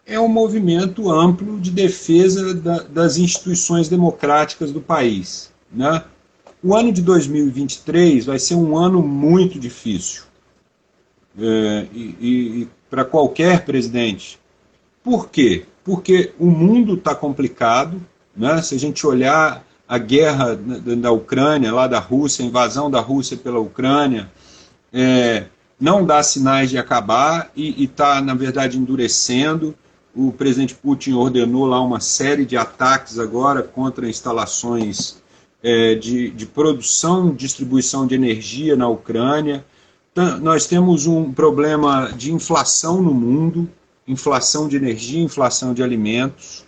é um movimento amplo de defesa das instituições democráticas do país, né? O ano de 2023 vai ser um ano muito difícil para qualquer presidente. Por quê? Porque o mundo está complicado, né? Se a gente olhar a guerra da Ucrânia, lá da Rússia, a invasão da Rússia pela Ucrânia, não dá sinais de acabar e está, na verdade, endurecendo. O presidente Putin ordenou lá uma série de ataques agora contra instalações de produção e distribuição de energia na Ucrânia. Então, nós temos um problema de inflação no mundo, inflação de energia, inflação de alimentos.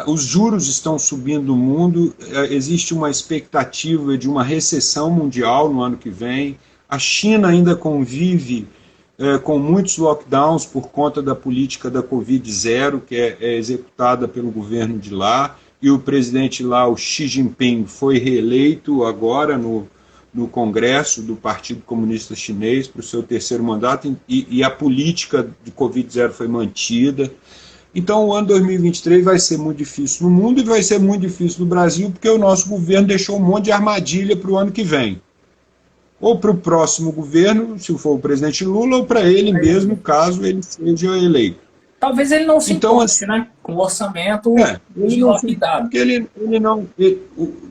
Os juros estão subindo no mundo, existe uma expectativa de uma recessão mundial no ano que vem, A China ainda convive com muitos lockdowns por conta da política da Covid-0, que é executada pelo governo de lá, e o presidente lá, o Xi Jinping, foi reeleito agora no Congresso do Partido Comunista Chinês para o seu terceiro mandato, e a política de Covid-0 foi mantida. Então o ano 2023 vai ser muito difícil no mundo e vai ser muito difícil no Brasil, porque o nosso governo deixou um monte de armadilha para o ano que vem. Ou para o próximo governo, se for o presidente Lula, ou para ele mesmo, caso ele seja eleito. Talvez ele não se então, importe, né? Com o orçamento ele não se, porque ele não,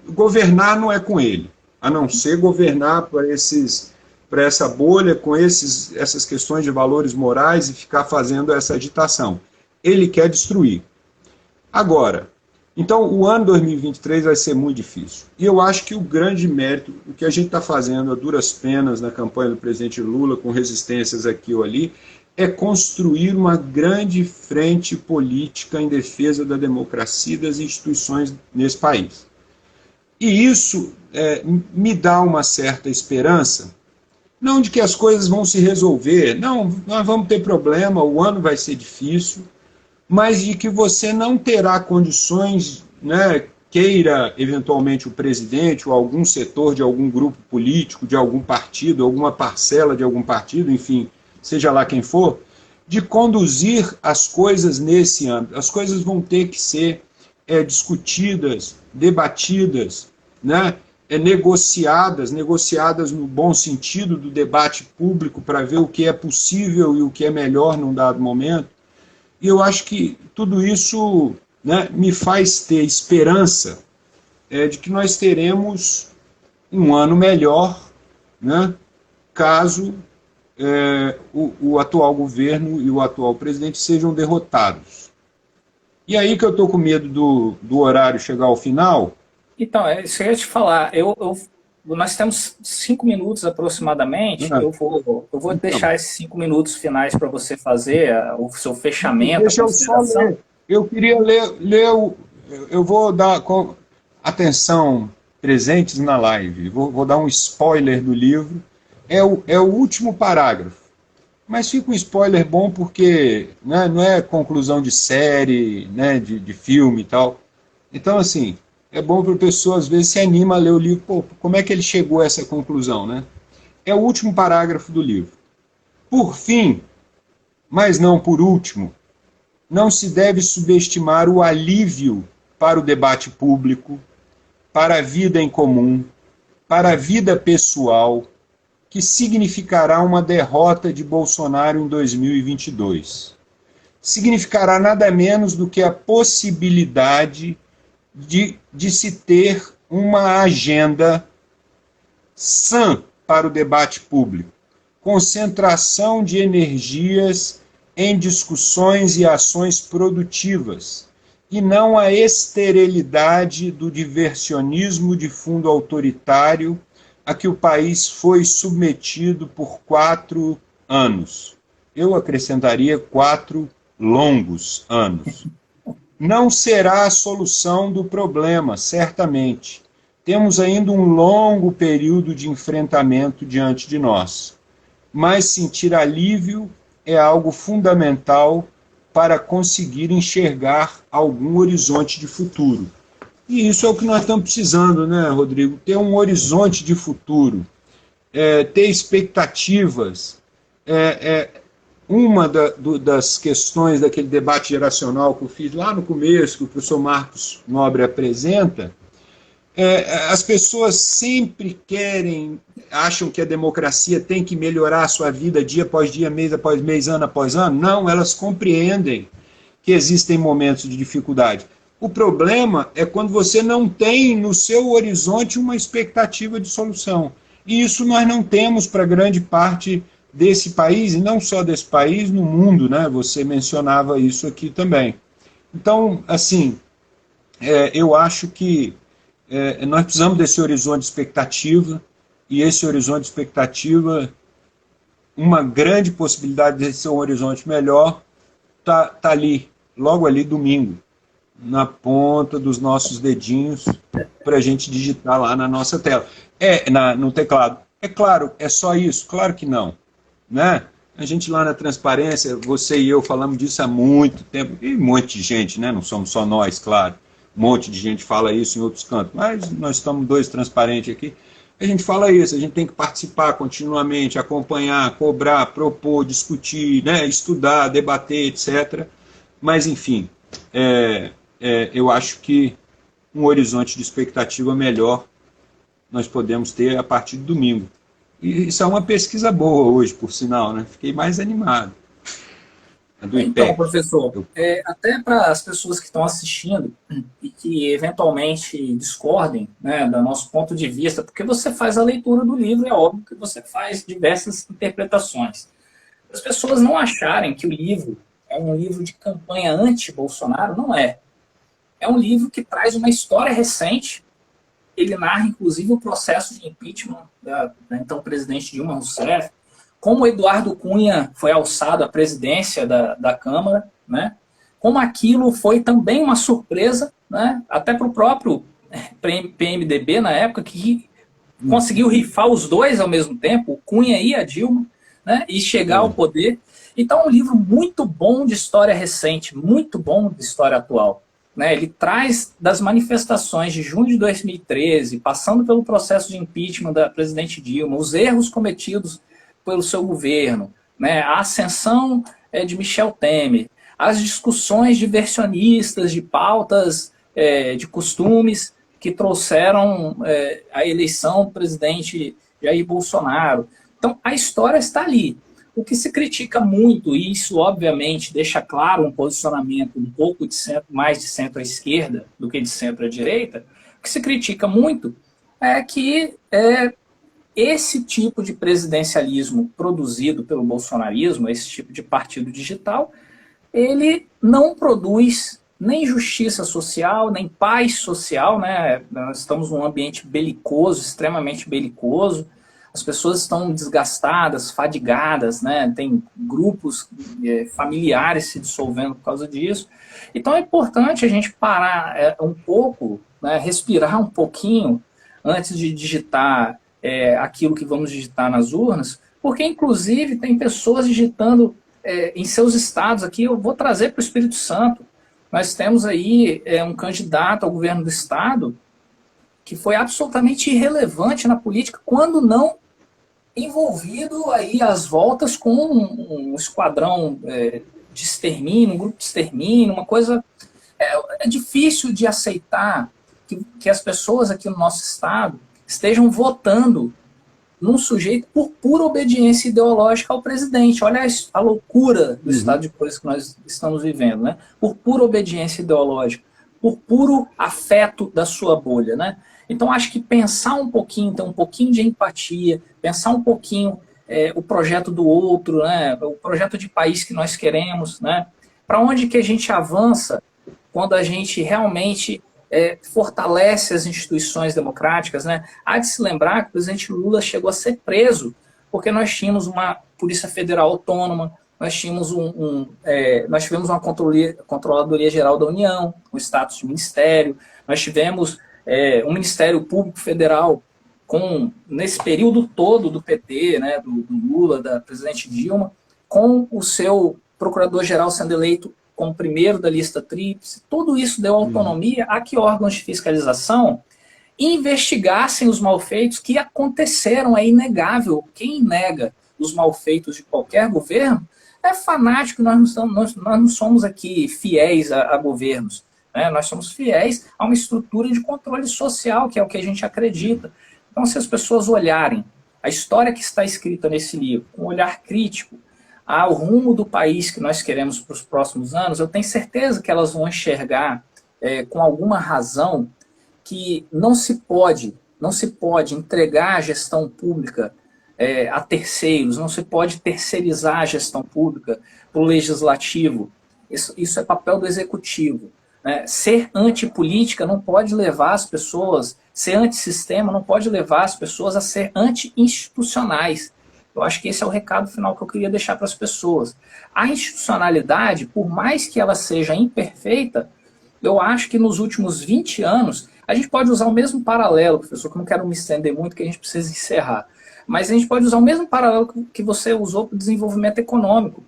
governar não é com ele, a não ser governar para essa bolha, com essas questões de valores morais e ficar fazendo essa agitação. Ele quer destruir. Agora, então o ano 2023 vai ser muito difícil. E eu acho que o grande mérito, o que a gente está fazendo a duras penas na campanha do presidente Lula, com resistências aqui ou ali, é construir uma grande frente política em defesa da democracia e das instituições nesse país. E isso me dá uma certa esperança, não de que as coisas vão se resolver, não, nós vamos ter problema, o ano vai ser difícil, mas de que você não terá condições, né, queira eventualmente o presidente ou algum setor de algum grupo político, de algum partido, alguma parcela de algum partido, enfim, seja lá quem for, de conduzir as coisas nesse âmbito. As coisas vão ter que ser discutidas, debatidas, né, negociadas no bom sentido do debate público para ver o que é possível e o que é melhor num dado momento. E eu acho que tudo isso, né, me faz ter esperança de que nós teremos um ano melhor, né, caso o atual governo e o atual presidente sejam derrotados. E aí que eu estou com medo do horário chegar ao final. Então, isso que eu ia te falar. Nós temos 5 minutos aproximadamente. Eu vou deixar esses 5 minutos finais para você fazer o seu fechamento. Deixa eu só ler. Eu queria ler eu vou dar atenção, presentes na live. Vou dar um spoiler do livro. É o último parágrafo. Mas fica um spoiler bom porque, né, não é conclusão de série, né, de filme e tal. Então, assim, é bom para a pessoa, às vezes, se anima a ler o livro. Pô, como é que ele chegou a essa conclusão, né? É o último parágrafo do livro. Por fim, mas não por último, não se deve subestimar o alívio para o debate público, para a vida em comum, para a vida pessoal, que significará uma derrota de Bolsonaro em 2022. Significará nada menos do que a possibilidade de se ter uma agenda sã para o debate público, concentração de energias em discussões e ações produtivas, e não a esterilidade do diversionismo de fundo autoritário a que o país foi submetido por 4 anos. Eu acrescentaria 4 longos anos. Não será a solução do problema, certamente. Temos ainda um longo período de enfrentamento diante de nós. Mas sentir alívio é algo fundamental para conseguir enxergar algum horizonte de futuro. E isso é o que nós estamos precisando, né, Rodrigo? Ter um horizonte de futuro, ter expectativas. Uma das questões daquele debate geracional que eu fiz lá no começo, que o professor Marcos Nobre apresenta, as pessoas sempre acham que a democracia tem que melhorar a sua vida dia após dia, mês após mês, ano após ano. Não, elas compreendem que existem momentos de dificuldade. O problema é quando você não tem no seu horizonte uma expectativa de solução. E isso nós não temos para grande parte desse país, e não só desse país, no mundo, né? Você mencionava isso aqui também. Então, assim, eu acho que nós precisamos desse horizonte de expectativa, e esse horizonte de expectativa, uma grande possibilidade de ser um horizonte melhor, tá ali, logo ali, domingo, na ponta dos nossos dedinhos, para a gente digitar lá na nossa tela, no teclado. É claro, é só isso? Claro que não, né? A gente lá na Transparência, você e eu falamos disso há muito tempo, e um monte de gente, né? Não somos só nós, claro. Um monte de gente fala isso em outros cantos, mas nós estamos dois transparentes aqui. A gente fala isso, a gente tem que participar continuamente, acompanhar, cobrar, propor, discutir, né? Estudar, debater, etc. Mas, enfim, eu acho que um horizonte de expectativa melhor nós podemos ter a partir de domingo. E isso é uma pesquisa boa hoje, por sinal, né? Fiquei mais animado. A do Então, IPEC. professor, até para as pessoas que estão assistindo e que eventualmente discordem, né, do nosso ponto de vista, porque você faz a leitura do livro, é óbvio que você faz diversas interpretações. As pessoas não acharem que o livro é um livro de campanha anti-Bolsonaro, não é. É um livro que traz uma história recente. Ele narra, inclusive, o processo de impeachment da então presidente Dilma Rousseff, como Eduardo Cunha foi alçado à presidência da Câmara, né? Como aquilo foi também uma surpresa, né? Até para o próprio PMDB na época, que conseguiu rifar os dois ao mesmo tempo, o Cunha e a Dilma, né? E chegar ao poder. Então é um livro muito bom de história recente, muito bom de história atual. Né, ele traz das manifestações de junho de 2013, passando pelo processo de impeachment da presidente Dilma, os erros cometidos pelo seu governo, né, a ascensão de Michel Temer, as discussões diversionistas de pautas, de costumes que trouxeram a eleição do presidente Jair Bolsonaro. Então, a história está ali. O que se critica muito, e isso obviamente deixa claro um posicionamento um pouco de mais de centro-esquerda do que de centro-direita, o que se critica muito é que esse tipo de presidencialismo produzido pelo bolsonarismo, esse tipo de partido digital, ele não produz nem justiça social, nem paz social, né? Nós estamos num ambiente belicoso, extremamente belicoso. As pessoas estão desgastadas, fadigadas, né? Tem grupos familiares se dissolvendo por causa disso. Então é importante a gente parar um pouco, né? Respirar um pouquinho antes de digitar aquilo que vamos digitar nas urnas, porque inclusive tem pessoas digitando em seus estados aqui. Eu vou trazer para o Espírito Santo. Nós temos aí um candidato ao governo do estado que foi absolutamente irrelevante na política, quando não envolvido aí às voltas com um esquadrão de extermínio, um grupo de extermínio, uma coisa... É difícil de aceitar que as pessoas aqui no nosso estado estejam votando num sujeito por pura obediência ideológica ao presidente. Olha a loucura do estado de coisas que nós estamos vivendo, né? Por pura obediência ideológica, por puro afeto da sua bolha, né? Então, acho que pensar um pouquinho, ter um pouquinho de empatia, pensar um pouquinho o projeto do outro, né? O projeto de país que nós queremos, né? Para onde que a gente avança quando a gente realmente fortalece as instituições democráticas, né? Há de se lembrar que o presidente Lula chegou a ser preso porque nós tínhamos uma Polícia Federal autônoma, nós tivemos uma Controladoria Geral da União, um status de ministério, nós tivemos um Ministério Público Federal nesse período todo do PT, né, do Lula, da presidente Dilma, com o seu procurador-geral sendo eleito como primeiro da lista tríplice. Tudo isso deu autonomia a que órgãos de fiscalização investigassem os malfeitos que aconteceram. É inegável. Quem nega os malfeitos de qualquer governo é fanático. Nós não somos aqui fiéis a governos. Nós somos fiéis a uma estrutura de controle social, que é o que a gente acredita. Então, se as pessoas olharem a história que está escrita nesse livro, com um olhar crítico ao rumo do país que nós queremos para os próximos anos, eu tenho certeza que elas vão enxergar com alguma razão que não se pode entregar a gestão pública a terceiros, não se pode terceirizar a gestão pública para o legislativo. Isso é papel do executivo. Ser antipolítica não pode levar as pessoas, ser antissistema não pode levar as pessoas a ser anti-institucionais. Eu acho que esse é o recado final que eu queria deixar para as pessoas. A institucionalidade, por mais que ela seja imperfeita, eu acho que nos últimos 20 anos, a gente pode usar o mesmo paralelo, professor, que eu não quero me estender muito, que a gente precisa encerrar. Mas a gente pode usar o mesmo paralelo que você usou para o desenvolvimento econômico.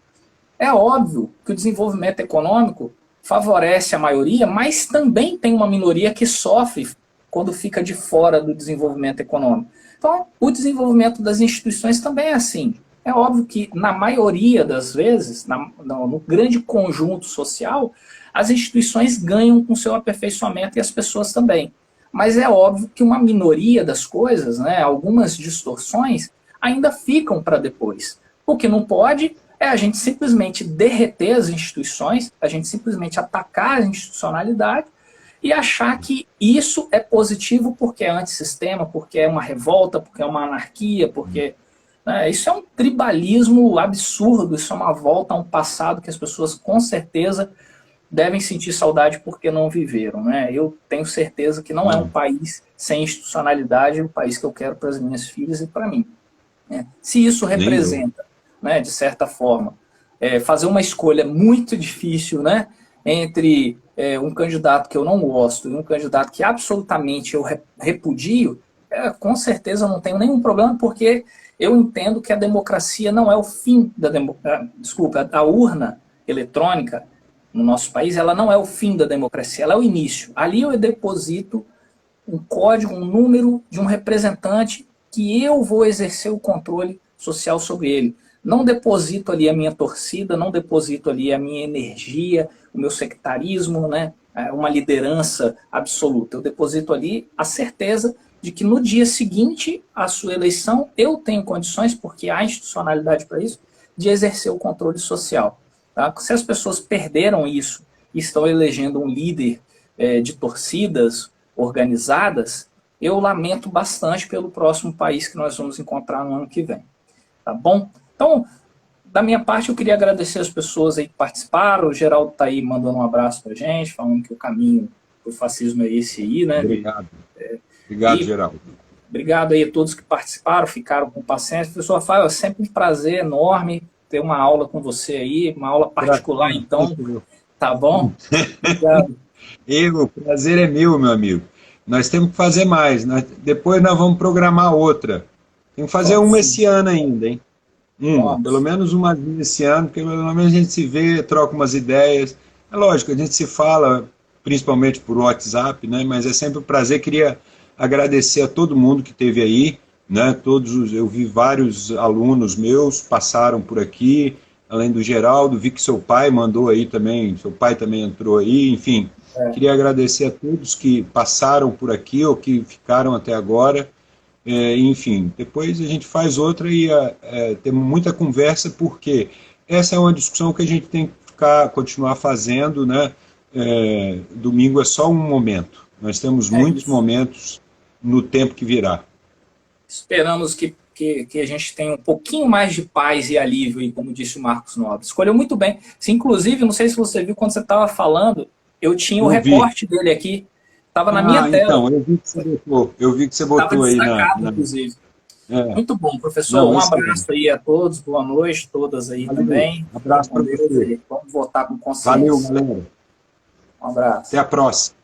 É óbvio que o desenvolvimento econômico favorece a maioria, mas também tem uma minoria que sofre quando fica de fora do desenvolvimento econômico. Então, o desenvolvimento das instituições também é assim. É óbvio que, na maioria das vezes, no grande conjunto social, as instituições ganham com seu aperfeiçoamento e as pessoas também. Mas é óbvio que uma minoria das coisas, né, algumas distorções, ainda ficam para depois. O que não pode é a gente simplesmente derreter as instituições, a gente simplesmente atacar a institucionalidade e achar que isso é positivo porque é antissistema, porque é uma revolta, porque é uma anarquia, porque... isso é um tribalismo absurdo, isso é uma volta a um passado que as pessoas com certeza devem sentir saudade porque não viveram. Né? Eu tenho certeza que não é um país sem institucionalidade, o país que eu quero para as minhas filhas e para mim. Né? Se isso representa, né, de certa forma, fazer uma escolha muito difícil, né, entre um candidato que eu não gosto e um candidato que absolutamente eu repudio, com certeza eu não tenho nenhum problema, porque eu entendo que a democracia não é o fim da democracia. Desculpa, a urna eletrônica no nosso país, ela não é o fim da democracia, ela é o início. Ali eu deposito um código, um número de um representante que eu vou exercer o controle social sobre ele. Não deposito ali a minha torcida, não deposito ali a minha energia, o meu sectarismo, né, uma liderança absoluta. Eu deposito ali a certeza de que no dia seguinte à sua eleição eu tenho condições, porque há institucionalidade para isso, de exercer o controle social. Tá? Se as pessoas perderam isso e estão elegendo um líder de torcidas organizadas, eu lamento bastante pelo próximo país que nós vamos encontrar no ano que vem. Tá bom? Então, da minha parte, eu queria agradecer as pessoas aí que participaram. O Geraldo está aí mandando um abraço para a gente, falando que o caminho do fascismo é esse aí, né? Obrigado. Obrigado, Geraldo. Obrigado aí a todos que participaram, ficaram com paciência. Professor Rafael, é sempre um prazer enorme ter uma aula com você aí, uma aula particular, então, tá bom? Obrigado. O prazer é meu, meu amigo. Nós temos que fazer mais. Depois nós vamos programar outra. Tem que fazer uma esse ano ainda, hein? Pelo menos uma esse ano, porque pelo menos a gente se vê, troca umas ideias. É lógico, a gente se fala, principalmente por WhatsApp, né? Mas é sempre um prazer. Queria agradecer a todo mundo que esteve aí, né? Eu vi vários alunos meus passaram por aqui, além do Geraldo, vi que seu pai mandou aí também, seu pai também entrou aí, enfim. Queria agradecer a todos que passaram por aqui ou que ficaram até agora. Enfim, depois a gente faz outra e temos muita conversa, porque essa é uma discussão que a gente tem que continuar fazendo, né? Domingo é só um momento. Nós temos muitos momentos no tempo que virá. Esperamos que a gente tenha um pouquinho mais de paz e alívio, como disse o Marcos Nobre. Escolheu muito bem. Inclusive, não sei se você viu quando você estava falando, eu tinha o recorte dele aqui. Estava na minha tela. Então, eu vi que você botou. Eu vi que você botou aí inclusive. Muito bom, professor. Um abraço aí a todos, boa noite, todas aí também. Um abraço para você. Vamos votar com consciência. Valeu, galera. Um abraço. Até a próxima.